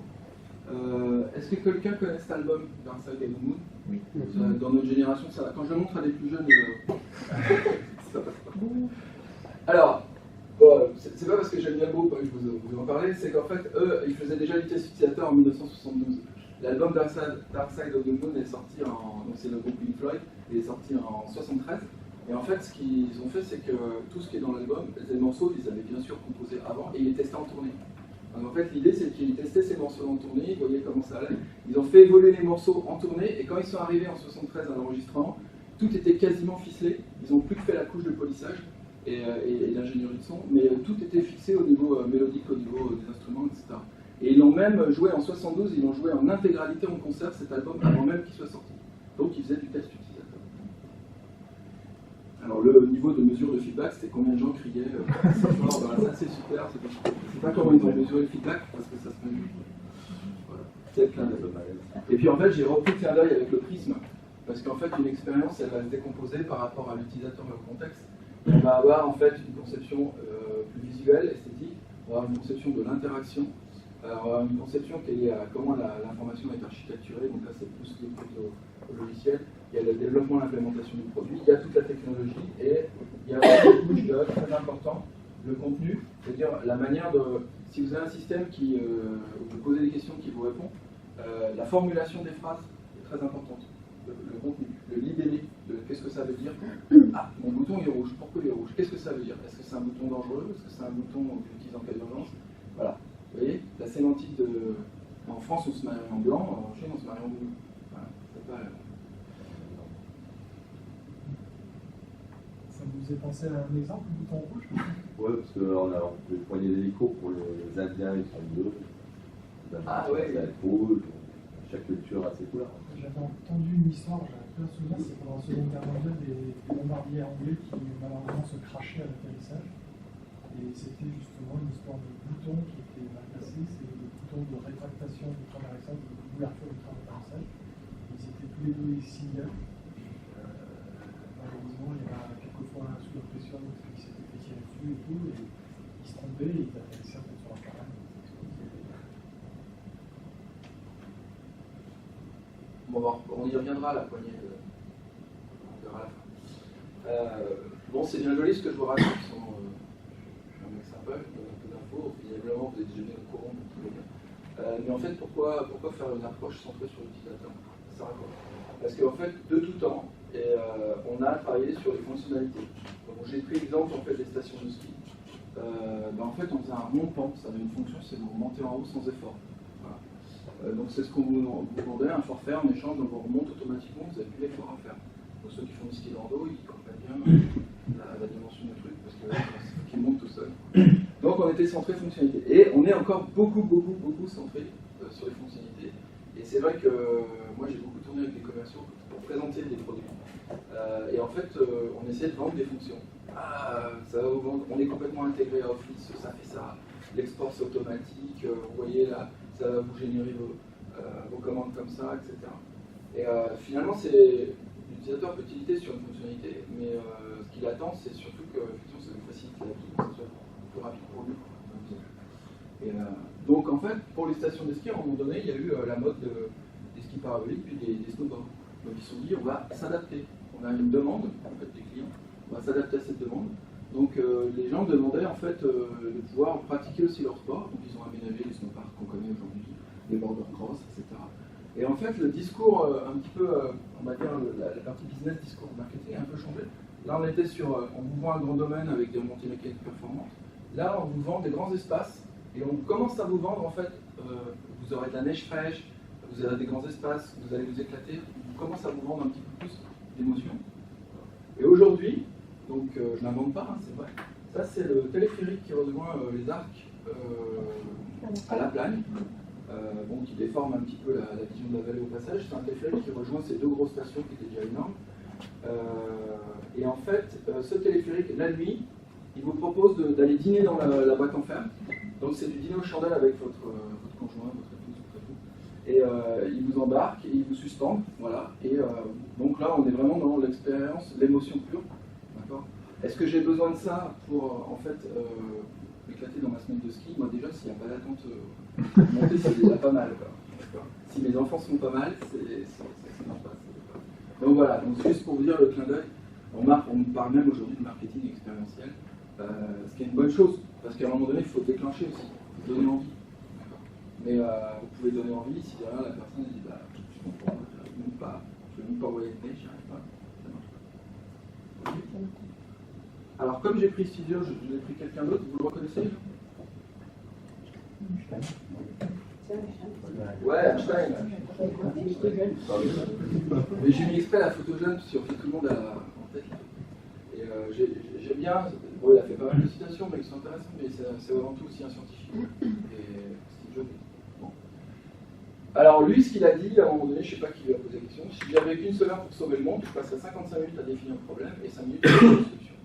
Est-ce que quelqu'un connaît cet album Dark Side of the Moon? Oui. Dans notre génération, ça, quand je le montre à des plus jeunes, ça passe pas. Alors, bon, c'est pas parce que j'aime bien le groupe que je vous en parlais, c'est qu'en fait, eux, ils faisaient déjà l'utilisateur utilisateur en 1972. L'album Dark Side of the Moon est sorti en... Donc c'est le groupe Pink Floyd, il est sorti en 73. Et en fait, ce qu'ils ont fait, c'est que tout ce qui est dans l'album, les morceaux, ils avaient bien sûr composé avant et ils les testaient en tournée. Donc en fait, l'idée, c'est qu'ils testaient ces morceaux en tournée, ils voyaient comment ça allait. Ils ont fait évoluer les morceaux en tournée et quand ils sont arrivés en 73 à l'enregistrement, tout était quasiment ficelé. Ils n'ont plus que fait la couche de polissage et l'ingénierie de son, mais tout était fixé au niveau mélodique, au niveau des instruments, etc. Et ils l'ont même joué en 72, ils l'ont joué en intégralité en concert, cet album, avant même qu'il soit sorti. Donc ils faisaient du test utilisateur. Alors le niveau de mesure de feedback, c'était combien de gens criaient ça c'est super, c'est pas comment ils ont mesuré le feedback, parce que ça se mesure. Voilà. C'est clin d'œil. Et puis en fait, j'ai repris le clin d'œil avec le prisme, parce qu'en fait, une expérience, elle va se décomposer par rapport à l'utilisateur et au contexte. On va avoir en fait une conception plus visuelle, esthétique, on va avoir une conception de l'interaction, on va avoir une conception qui est liée à comment l'information est architecturée, donc là c'est plus lié au logiciel, il y a le développement et l'implémentation du produit, il y a toute la technologie et il y a une couche de très important, le contenu, c'est-à-dire la manière de... Si vous avez un système qui vous posez des questions qui vous répond, la formulation des phrases est très importante. Le contenu, le libellé, qu'est-ce que ça veut dire? Ah, mon bouton est rouge, pourquoi il est rouge? Qu'est-ce que ça veut dire? Est-ce que c'est un bouton dangereux? Est-ce que c'est un bouton que j'utilise en cas d'urgence? Voilà, vous voyez, la sémantique de... En France, on se marie en blanc, en Chine, on se marie en bleu. Voilà, c'est pas... Ça vous faisait penser à un exemple, le bouton rouge? Oui, parce qu'on a les poignées d'hélico pour les Indiens, ils sont bleus. Ah ouais, c'est rouge. Chaque culture a ses couleurs. J'avais entendu une histoire, j'avais plein de souvenirs, c'est pendant la Seconde Guerre mondiale des bombardiers anglais qui malheureusement se crachaient à l'atterrissage. Et c'était justement une histoire de bouton qui était mal placé, c'est le bouton de rétractation du train d'atterrissage, de l'ouverture du train d'atterrissage. Ils étaient tous les deux signaux. il y a quelquefois sous la pression, parce qu'il s'était fait tirer dessus et tout, et il se trompait, il atterrissait en fait sur la carène. Bon, on y reviendra à la poignée. On verra à la fin. Bon, c'est bien joli ce que je vous raconte. Je suis un mec sympa, je vous donne un peu d'infos. Visiblement, vous êtes déjà bien au courant de tout le bien. Mais en fait, pourquoi faire une approche centrée sur l'utilisateur? Ça raconte. Parce qu'en fait, de tout temps, on a travaillé sur les fonctionnalités. J'ai pris l'exemple en fait, des stations de ski. En fait, on faisait un montant, ça avait une fonction, c'est de remonter en haut sans effort. Voilà. Donc c'est ce qu'on vous demandait, un forfait en échange, donc on remonte automatiquement, vous n'avez plus d'effort à faire. Donc ceux qui font du ski de rando, ils comprennent bien la dimension du truc, parce que c'est faut qu'ils montent tout seuls. Donc on était centré fonctionnalité. Et on est encore beaucoup centré sur les fonctionnalités. Et c'est vrai que moi j'ai beaucoup tourné avec des commerciaux pour présenter des produits. Et en fait, on essaie de vendre des fonctions. Ça va vous vendre, on est complètement intégré à Office, ça fait ça. L'export c'est automatique, vous voyez là, ça va vous générer vos commandes comme ça, etc. Et finalement, l'utilisateur peut tilter sur une fonctionnalité, mais ce qu'il attend, c'est surtout que ça lui facilite la vie, que ce soit plus rapide pour lui. Et, donc en fait, pour les stations de ski, à un moment donné, il y a eu la mode des skis paraboliques puis des snowboards. Donc ils se sont dit, on va s'adapter. On a une demande en fait, des clients, on va s'adapter à cette demande. Donc les gens demandaient en fait de pouvoir pratiquer aussi leur sport. Donc ils ont aménagé les snowparks qu'on connaît aujourd'hui, les border cross, etc. Et en fait le discours un petit peu, on va dire la partie business, discours marketing a un peu changé. Là on était sur, on vous vend un grand domaine avec des remontées mécaniques performantes. Là on vous vend des grands espaces et on commence à vous vendre en fait, vous aurez de la neige fraîche, vous aurez des grands espaces, vous allez vous éclater. On commence à vous vendre un petit peu plus d'émotion. Et aujourd'hui, donc je n'invente pas, hein, c'est vrai. Ça c'est le téléphérique qui rejoint les arcs à la Plagne, qui déforme un petit peu la vision de la vallée au passage. C'est un téléphérique qui rejoint ces deux grosses stations qui étaient déjà énormes. Et en fait, ce téléphérique, la nuit, il vous propose d'aller dîner dans la boîte en fer. Donc c'est du dîner aux chandelles avec votre conjoint, votre épouse, votre époux. Et il vous embarque et il vous suspend, voilà. Et donc là, on est vraiment dans l'expérience, l'émotion pure. Est-ce que j'ai besoin de ça pour en fait m'éclater dans ma semaine de ski? Moi déjà, s'il n'y a pas d'attente montée, c'est déjà pas mal. Si mes enfants sont pas mal, ça marche pas. Donc voilà, donc juste pour vous dire le clin d'œil, on parle même aujourd'hui de marketing expérientiel, ce qui est une bonne chose, parce qu'à un moment donné, il faut déclencher aussi, il faut donner envie. Mais vous pouvez donner envie si derrière la personne dit je comprends, je ne veux même pas envoyer de mail, j'y arrive pas, ça marche pas. Okay. Alors comme j'ai pris Studio, je vous ai pris quelqu'un d'autre, vous le reconnaissez? Ouais, Einstein. Mais j'ai mis exprès la photo jeune, parce qu'on fait tout le monde en tête. Et j'aime bien, bon, il a fait pas mal de citations, mais qui sont intéressantes, mais c'est avant tout aussi un scientifique. Et Steve Jobs. Bon. Alors lui, ce qu'il a dit, à un moment donné, je ne sais pas qui lui a posé la question, si j'avais qu'une seule heure pour sauver le monde, je passerais 55 minutes à définir le problème et 5 minutes à trouver une solution.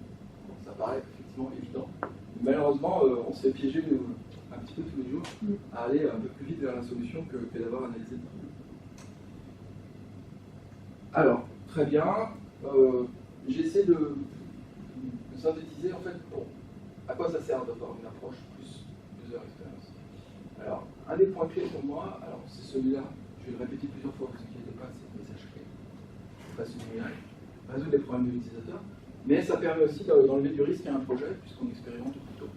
Bon, ça paraît effectivement évident. Mais malheureusement, on se fait piéger un petit peu tous les jours à aller un peu plus vite vers la solution que d'avoir analysé le problème. Alors, très bien. J'essaie de synthétiser en fait à quoi ça sert d'avoir une approche plus user experience. Alors, un des points clés pour moi, alors c'est celui-là, je vais le répéter plusieurs fois, vous inquiétez pas, c'est le message clé. Face au numérique, résoudre les problèmes de l'utilisateur, mais ça permet aussi d'enlever du risque à un projet puisqu'on expérimente au plus tôt.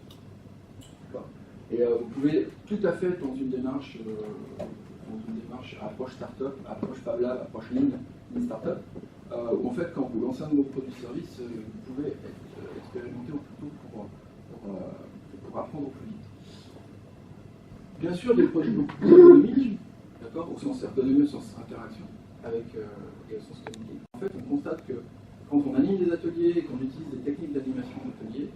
Et vous pouvez tout à fait dans une démarche approche start-up, approche Fab Lab, approche Lean Startup, où en fait quand vous lancez un nouveau produit-service, vous pouvez expérimenter au plus tôt pour apprendre au plus vite. Bien sûr, des projets beaucoup plus économiques, d'accord, au sens ergonomie, au sens interaction, et au sens cognitif. En fait, on constate que quand on anime des ateliers et qu'on utilise des techniques d'animation d'atelier,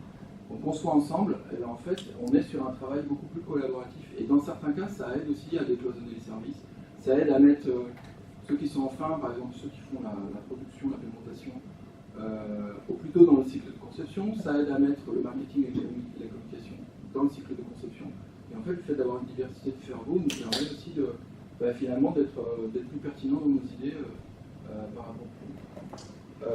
on conçoit ensemble, et bien en fait, on est sur un travail beaucoup plus collaboratif. Et dans certains cas, ça aide aussi à décloisonner les services, ça aide à mettre ceux qui sont en fin, par exemple ceux qui font la production, l'implémentation, au plus tôt dans le cycle de conception, ça aide à mettre le marketing et la communication dans le cycle de conception. Et en fait, le fait d'avoir une diversité de cerveaux nous permet aussi finalement d'être plus pertinent dans nos idées par rapport à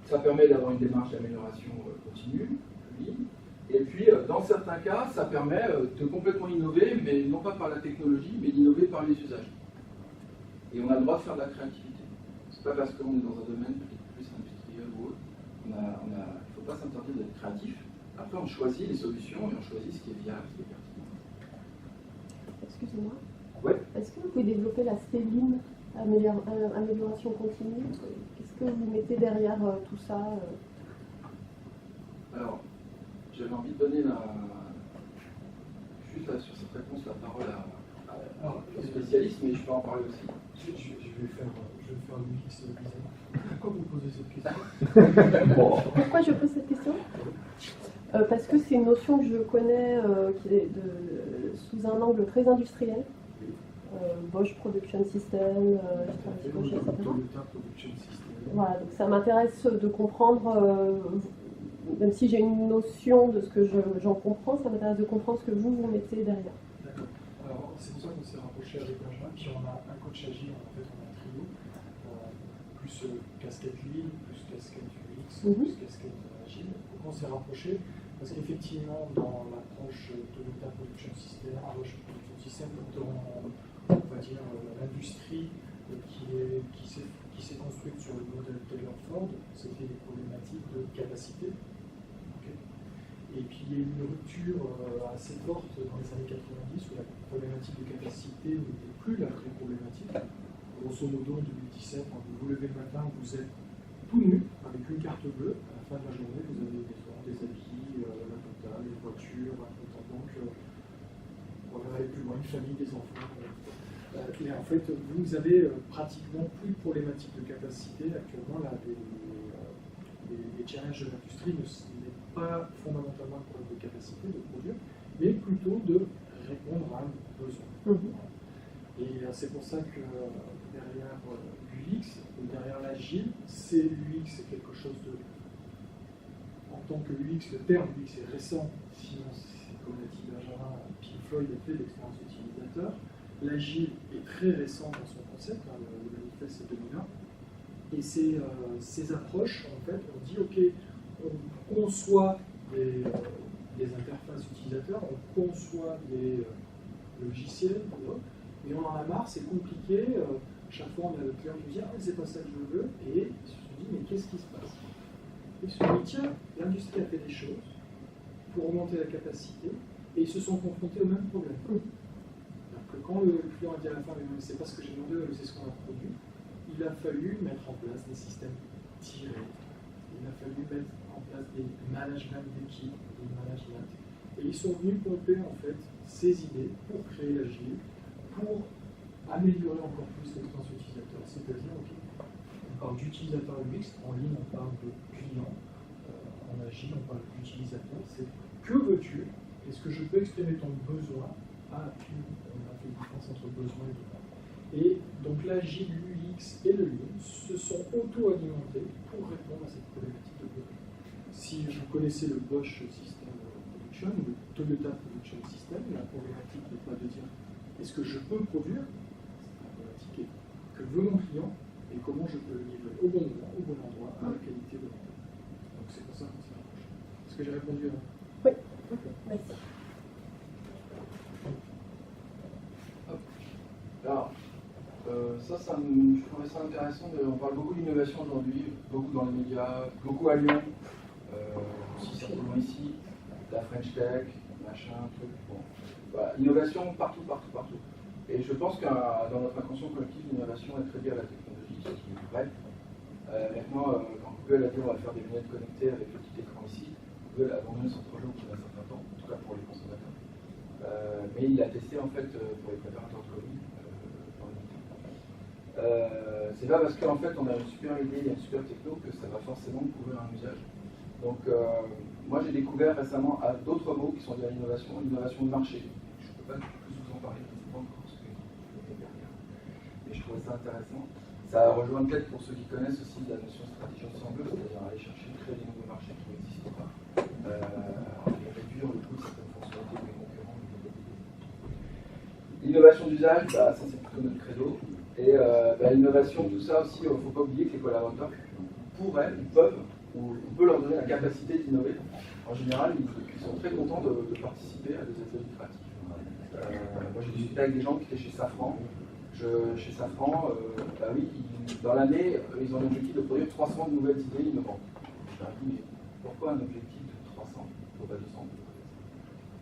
ça permet d'avoir une démarche d'amélioration continue, libre. Et puis, dans certains cas, ça permet de complètement innover, mais non pas par la technologie, mais d'innover par les usages. Et on a le droit de faire de la créativité. C'est pas parce qu'on est dans un domaine peut-être plus industriel ou autre. Il ne faut pas s'interdire d'être créatif. Après, on choisit les solutions et on choisit ce qui est viable, ce qui est pertinent. Excusez-moi. Ouais. Est-ce que vous pouvez développer l'aspect Lean, amélioration continue? Qu'est-ce que vous mettez derrière tout ça Alors, j'avais envie de donner juste là, sur cette réponse la parole au spécialiste, mais je peux en parler aussi. Je vais faire une mix bizarre. Pourquoi vous posez cette question? Pourquoi je pose cette question? Parce que c'est une notion que je connais qui est sous un angle très industriel. Bosch Production System, etc. Voilà, donc ça m'intéresse de comprendre, même si j'ai une notion de ce que j'en comprends, ça m'intéresse de comprendre ce que vous mettez derrière. D'accord. Alors c'est pour ça qu'on s'est rapproché avec Benjamin, puis on a un coach agile, en fait on a un trio, plus casquette Lean, plus casquette UX, plus casquette agile. Pourquoi on s'est rapproché? Parce qu'effectivement, dans l'approche Toyota Production System, Bosch Production System, on va dire l'industrie qui s'est construite sur le modèle Taylor-Ford, c'était des problématiques de capacité. Okay. Et puis il y a eu une rupture assez forte dans les années 90 où la problématique de capacité n'était plus la vraie problématique. Grosso modo, en 2017, quand vous vous levez le matin, vous êtes tout nu, avec une carte bleue. À la fin de la journée, vous avez des habits, la totale, les voitures, un compte en banque, on va aller plus loin, une famille, des enfants. Et en fait, vous avez pratiquement plus de problématiques de capacité. Actuellement, là, les challenges de l'industrie n'est pas fondamentalement un problème de capacité de produire, mais plutôt de répondre à un besoin. Et c'est pour ça que derrière l'UX, derrière l'agile, l'UX c'est quelque chose de... En tant que UX, le terme UX est récent, sinon c'est comme l'a dit Benjamin, Pink Floyd a fait l'expérience utilisateur. L'agile est très récent dans son concept, le manifeste c'est 2001. Et ces approches, en fait, on dit ok, on conçoit des interfaces utilisateurs, on conçoit des logiciels, mais on en a marre, c'est compliqué. Chaque fois, on a le client qui nous dit ah, c'est pas ça que je veux, et ils se sont dit mais qu'est-ce qui se passe? Ils se sont dit tiens, l'industrie a fait des choses pour augmenter la capacité, et ils se sont confrontés au même problème. Donc, quand le client a dit à la fin mais c'est pas ce que j'ai demandé, c'est ce qu'on a produit, il a fallu mettre en place des systèmes tirés, il a fallu mettre en place des managements d'équipe, des managements, et ils sont venus pomper en fait ces idées pour créer l'agile, pour améliorer encore plus l'expérience utilisateur. C'est-à-dire, ok, on parle d'utilisateur UX, en ligne on parle de client, en agile on parle d'utilisateur, c'est que veux-tu? Est-ce que je peux exprimer ton besoin? Ah, puis on a fait une différence entre besoin et demande. Et donc l'agile, l'UX et le Lean se sont auto-alimentés pour répondre à cette problématique de besoin. Si vous connaissez le Bosch System Production ou le Toyota Production System, la problématique n'est pas de dire est-ce que je peux produire? La problématique est que veut mon client et comment je peux le livrer au bon moment, au bon endroit, à la qualité de l'endroit. Donc c'est pour ça qu'on s'est rapproché. Est-ce que j'ai répondu à... Oui, merci. Alors, je trouvais ça intéressant. On parle beaucoup d'innovation aujourd'hui, beaucoup dans les médias, beaucoup à Lyon, aussi certainement ici, la French Tech, machin, truc. Bon. Voilà, innovation partout. Et je pense que dans notre inconscient collectif, l'innovation est très liée à la technologie, ce qui est vrai. Maintenant, quand Google a dit on va faire des lunettes connectées avec le petit écran ici, Google a abandonné son projet au bout d'un certain temps, en tout cas pour les consommateurs. Mais il l'a testé en fait pour les préparateurs de colis. C'est pas parce qu'en fait on a une super idée, il y a une super techno que ça va forcément couvrir un usage. Donc moi j'ai découvert récemment d'autres mots qui sont liés à l'innovation de marché. Je ne peux pas plus vous en parler, je ne sais pas encore ce que c'est derrière. Mais je trouvais ça intéressant. Ça rejoint peut-être pour ceux qui connaissent aussi la notion de stratégie ensemble, c'est-à-dire aller chercher, créer des nouveaux marchés qui n'existent pas, et réduire le coût de certaines fonctionnalités de mes concurrents. L'innovation d'usage, ça c'est plutôt notre credo. Et l'innovation, tout ça aussi, il ne faut pas oublier que les collaborateurs ils peuvent on peut leur donner la capacité d'innover. En général, ils sont très contents de participer à des ateliers créatifs. Moi, j'ai discuté avec des gens qui étaient chez Safran. Chez Safran, bah oui, dans l'année, ils ont l'objectif de produire 300 nouvelles idées innovantes. Je leur ai dit, mais pourquoi un objectif de 300 pourquoi pas 200?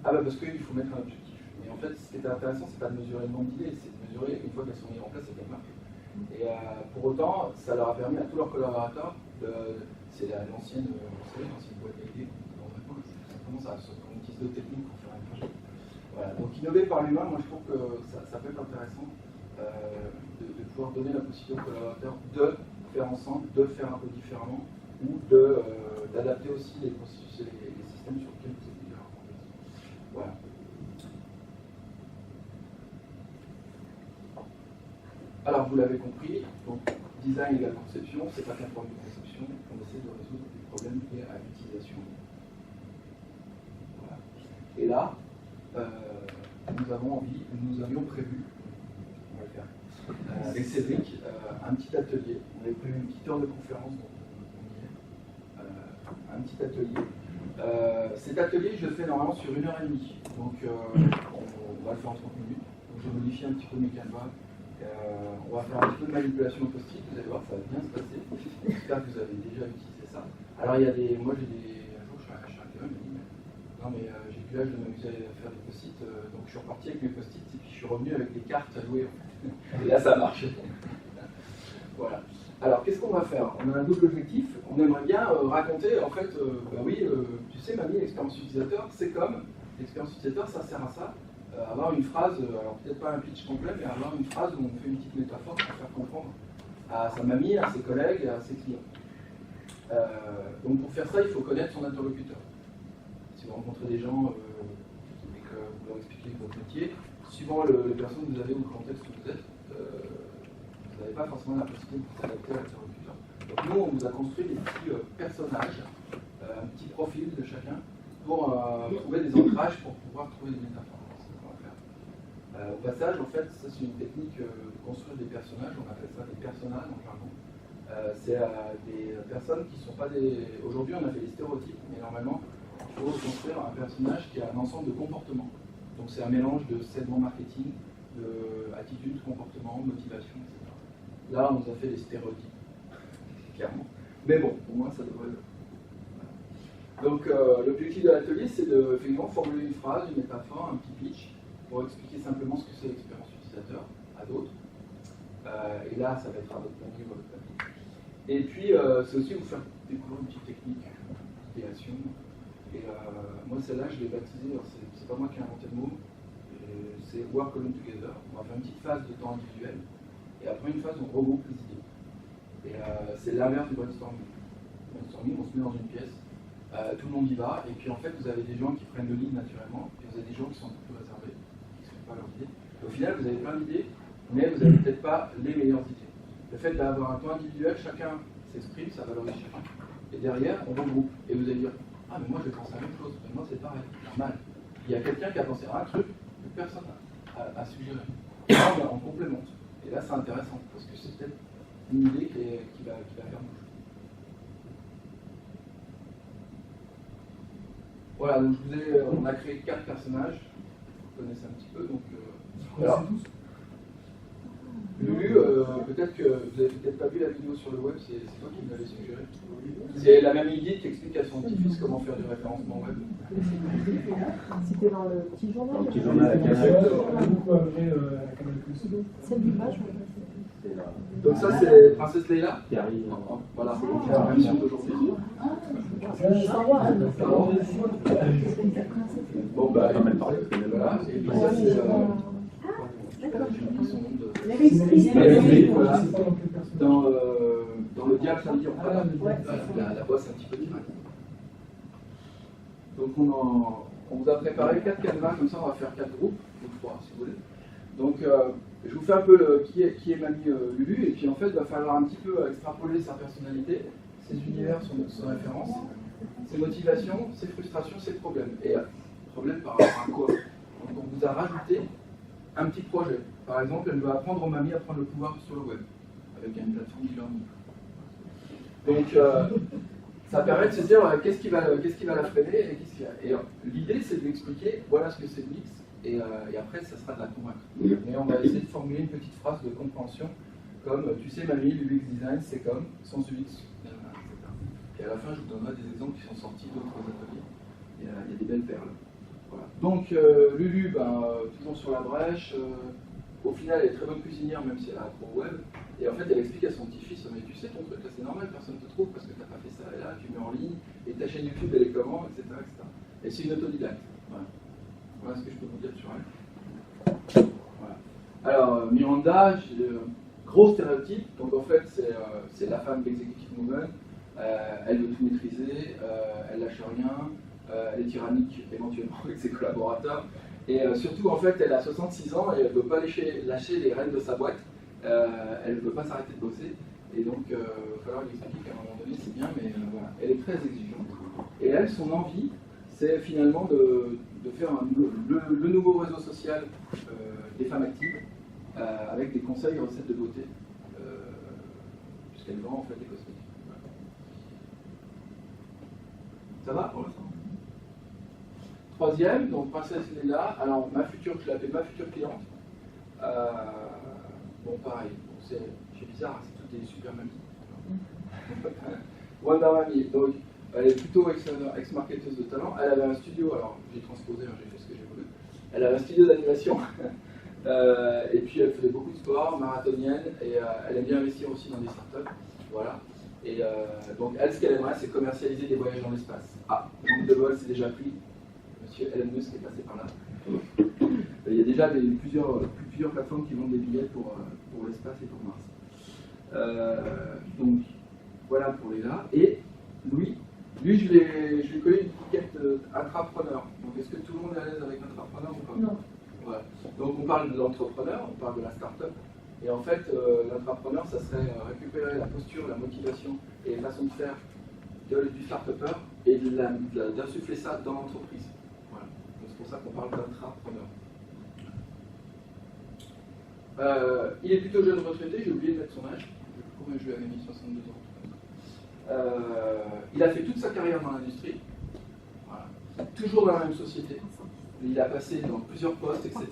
Ah bah parce qu'il faut mettre un objectif. Et en fait, ce qui est intéressant, c'est pas de mesurer le nombre d'idées, c'est de mesurer une fois qu'elles sont mises en place et qu'elles marchent. Et pour autant, ça leur a permis à tous leurs collaborateurs, c'est l'ancienne boîte à idées, simplement on utilise d'autres techniques pour faire un projet. Voilà. Donc innover par l'humain, moi je trouve que ça peut être intéressant de pouvoir donner la possibilité aux collaborateurs de faire ensemble, de faire un peu différemment, ou d'adapter aussi les processus et les systèmes sur lesquels vous êtes. Voilà. Alors vous l'avez compris, donc design égale conception, c'est pas qu'un problème de conception, on essaie de résoudre des problèmes liés à l'utilisation. Voilà. Et là, nous avions prévu, on va le faire, avec Cédric, un petit atelier. On avait prévu une petite heure de conférence, donc un petit atelier. Cet atelier, je le fais normalement sur 1h30, donc on va le faire en 30 minutes. Donc, je modifie un petit peu mes canevas. On va faire un petit peu de manipulation au post-it, vous allez voir, ça va bien se passer. J'espère que vous avez déjà utilisé ça. Alors, il y a moi j'ai des. Un jour, je suis arrivé, il m'a dit, non, mais j'ai plus l'âge de m'amuser à faire des post-it, donc je suis reparti avec mes post-it et puis je suis revenu avec des cartes à jouer. Et là, ça marche. Voilà. Alors, qu'est-ce qu'on va faire? On a un double objectif. On aimerait bien raconter, en fait, bah oui, tu sais, mamie, l'expérience utilisateur, c'est comme l'expérience utilisateur, ça sert à ça. Avoir une phrase, alors peut-être pas un pitch complet, mais avoir une phrase où on fait une petite métaphore pour faire comprendre à sa mamie, à ses collègues et à ses clients. Donc pour faire ça, il faut connaître son interlocuteur. Si vous rencontrez des gens et que vous leur expliquez votre métier, suivant les personnes que vous avez ou le contexte où vous êtes, vous n'avez pas forcément la possibilité de s'adapter à l'interlocuteur. Donc nous, on vous a construit des petits personnages, un petit profil de chacun, pour trouver des ancrages, pour pouvoir trouver des métaphores. Au passage, en fait, ça c'est une technique de construire des personnages, on appelle ça des personnages en jargon. C'est des personnes qui ne sont pas des... Aujourd'hui, on a fait des stéréotypes, mais normalement, il faut construire un personnage qui a un ensemble de comportements. Donc c'est un mélange de segments marketing, d'attitude, comportement, motivation, etc. Là, on nous a fait des stéréotypes, clairement. Mais bon, au moins, ça devrait... Donc l'objectif de l'atelier, c'est de effectivement formuler une phrase, une métaphore, un petit pitch, pour expliquer simplement ce que c'est l'expérience utilisateur à d'autres. Et là, ça va être à votre niveau. Et puis, c'est aussi vous faire découvrir une petite technique d'idéation. Et moi, celle-là, je l'ai baptisée, c'est pas moi qui ai inventé le mot, c'est Work Alone Together. On va faire une petite phase de temps individuel, et après une phase où on regroupe les idées. Et c'est l'inverse du brainstorming. Le brainstorming, on se met dans une pièce, tout le monde y va, et puis en fait, vous avez des gens qui prennent le lead naturellement, et vous avez des gens qui sont un peu plus réservés. Leurs idées. Au final, vous avez plein d'idées, mais vous n'avez peut-être pas les meilleures idées. Le fait d'avoir un temps individuel, chacun s'exprime, ça valorise chacun. Et derrière, on regroupe. Et vous allez dire, ah mais moi je vais penser à la même chose, mais moi c'est pareil, normal. Il y a quelqu'un qui a pensé à un truc que personne n'a suggéré. Et là, on complémente. Et là, c'est intéressant, parce que c'est peut-être une idée qui va faire bouger. Voilà, donc on a créé 4 personnages. Connaissez un petit peu, donc alors, Lulu, peut-être que vous n'avez peut-être pas vu la vidéo sur le web, c'est toi qui me l'avais suggéré. C'est la même idée qui explique à son petit-fils comment faire du référencement web. C'était dans le petit journal. Le petit journal à Canal. Celle du bas, Donc ça c'est Princesse Leila qui arrive. Voilà, c'est la version d'aujourd'hui. Bon bah, voilà, et puis ça c'est dans le diable samedi en voilà, la bosse un petit peu directe. Donc on vous a préparé 4 canevas, comme ça on va faire 4 groupes, ou 3 si vous voulez. Donc je vous fais un peu qui est mamie Lulu, et puis en fait il va falloir un petit peu extrapoler sa personnalité, ses univers, son référence, ses motivations, ses frustrations, ses problèmes. Et problème par rapport à quoi? Donc on vous a rajouté un petit projet. Par exemple, elle va apprendre aux mamies à prendre le pouvoir sur le web, avec une plateforme e-learning. Donc Ça permet de se dire qu'est-ce qui va la freiner et qu'est-ce qui va... Et l'idée, c'est d'expliquer voilà ce que c'est l'UX et après, ça sera de la convaincre. Mais on va essayer de formuler une petite phrase de compréhension comme tu sais, mamie, l'UX design, c'est comme sans UX, etc. Et à la fin, je vous donnerai des exemples qui sont sortis d'autres ateliers. Il y a des belles perles. Voilà. Donc, Lulu, toujours sur la brèche. Au final, elle est très bonne cuisinière, même si elle a un pro web. Et en fait, elle explique à son petit-fils, mais tu sais, ton truc là, c'est normal, personne ne te trouve parce que tu n'as pas fait ça. Et là, tu mets en ligne, et ta chaîne YouTube, elle est comment, etc. etc. Et c'est une autodidacte. Voilà. Voilà ce que je peux vous dire sur elle. Voilà. Alors, Miranda, gros stéréotype. Donc, en fait, c'est la femme d'Executive Woman. Elle veut tout maîtriser, elle lâche rien, elle est tyrannique éventuellement avec ses collaborateurs. Et surtout, en fait, elle a 66 ans et elle ne veut pas lâcher les rênes de sa boîte. Elle ne veut pas s'arrêter de bosser. Et donc, il va falloir lui expliquer qu'à un moment donné, c'est bien, mais voilà. Elle est très exigeante. Et elle, son envie, c'est finalement de faire le nouveau réseau social des femmes actives avec des conseils et recettes de beauté. Puisqu'elle vend en fait des cosmétiques. Voilà. Ça va pour l'instant? Troisième, donc Princesse Léla. Alors, je l'appelle ma future cliente. Bon, pareil, c'est bizarre, c'est toutes des super mamies. Wanda Mamie, donc elle est plutôt ex-marketeuse de talent. Elle avait un studio, alors j'ai transposé, j'ai fait ce que j'ai voulu. Elle avait un studio d'animation. Et puis elle faisait beaucoup de sport, marathonienne, et elle aime bien investir aussi dans des startups. Voilà. Et donc elle, ce qu'elle aimerait, c'est commercialiser des voyages dans l'espace. Ah, le nombre de vols, c'est déjà pris. Monsieur Elon Musk est passé par là. Il y a déjà plusieurs plateformes qui vendent des billets pour l'espace et pour Mars. Donc, voilà pour les là. Et Louis, je lui connais une étiquette intrapreneur. Donc, est-ce que tout le monde est à l'aise avec intrapreneur ou pas? Non. Voilà. Donc, on parle de l'entrepreneur, on parle de la start-up. Et en fait, l'intrapreneur, ça serait récupérer la posture, la motivation et les façons de faire du start-upper et d'insuffler ça dans l'entreprise. Voilà. C'est pour ça qu'on parle d'intrapreneur. Il est plutôt jeune retraité, j'ai oublié de mettre son âge. Pourquoi je lui avais mis 62 ans? Il a fait toute sa carrière dans l'industrie, voilà. Toujours dans la même société. Il a passé dans plusieurs postes, etc.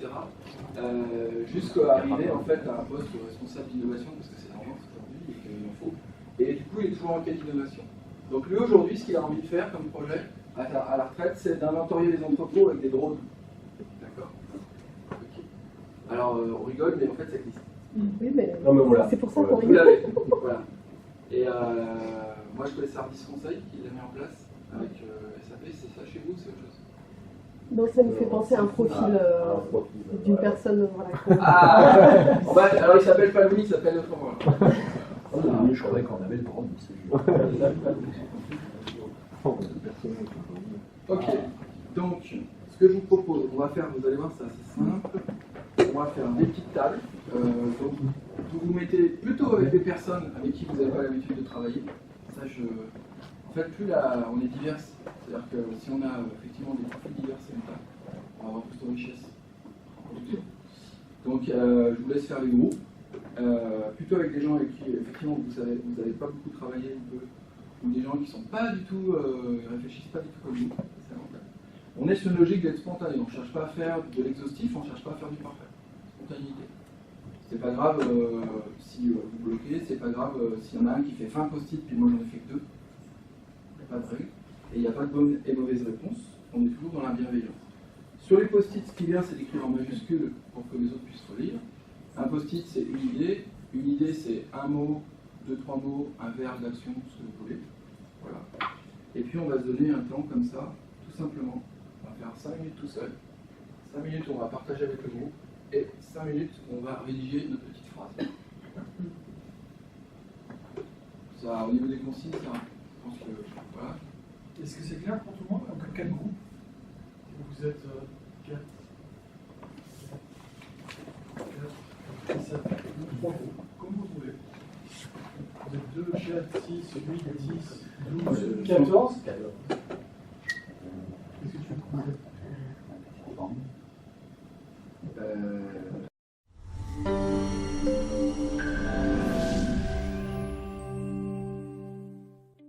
Jusqu'à arriver en fait à un poste de responsable d'innovation, parce que c'est tendance aujourd'hui et qu'il en faut. Et du coup, il est toujours en quête d'innovation. Donc lui, aujourd'hui, ce qu'il a envie de faire comme projet à la retraite, c'est d'inventorier les entrepôts avec des drones. D'accord. Okay. Alors, on rigole, mais en fait, ça existe. Oui, mais, voilà. C'est pour ça qu'on Vous rigole. l'avez. Voilà. Et moi, je connais Service Conseil qui l'a mis en place avec SAP. C'est ça chez vous, c'est autre chose? Donc ça nous fait penser à un profil d'une personne. Voilà, ah alors il s'appelle pas Louis, il s'appelle autrement. Je croyais qu'on avait le drone. Ok, donc ce que je vous propose, on va faire, vous allez voir, c'est assez simple. On va faire des petites tables. Donc vous vous mettez plutôt avec des personnes avec qui vous n'avez pas l'habitude de travailler. Ça, en fait, plus là, on est divers. C'est-à-dire que si on a effectivement des profils divers, on va avoir plus de richesse. Donc je vous laisse faire les groupes. Plutôt avec des gens avec qui effectivement vous n'avez pas beaucoup travaillé ou des gens qui sont pas du tout, réfléchissent pas du tout comme vous. On est sur une logique d'être spontané. On ne cherche pas à faire de l'exhaustif, on ne cherche pas à faire du parfait. Spontanéité. C'est pas grave si vous bloquez, c'est pas grave s'il y en a un qui fait 20 post-it puis moi j'en ai fait que 2. Il n'y a pas de règle. Et il n'y a pas de bonne et mauvaise réponse. On est toujours dans la bienveillance. Sur les post-it, ce qui est bien, c'est d'écrire en majuscule pour que les autres puissent relire. Un post-it, c'est une idée. Une idée, c'est un mot, 2-3 mots, un verbe d'action, ce que vous voulez. Voilà. Et puis, on va se donner un temps comme ça, tout simplement. On va faire 5 minutes tout seul. 5 minutes, on va partager avec le groupe. Et 5 minutes, on va rédiger notre petite phrase. Ça, au niveau des consignes, ça, je pense que, voilà. Est-ce que c'est clair pour tout le monde? Donc, quel groupe? Vous êtes 4, 7, 3 groupes, comme vous voulez. Vous êtes 2, 4, 6, 8, 10, 12, 14.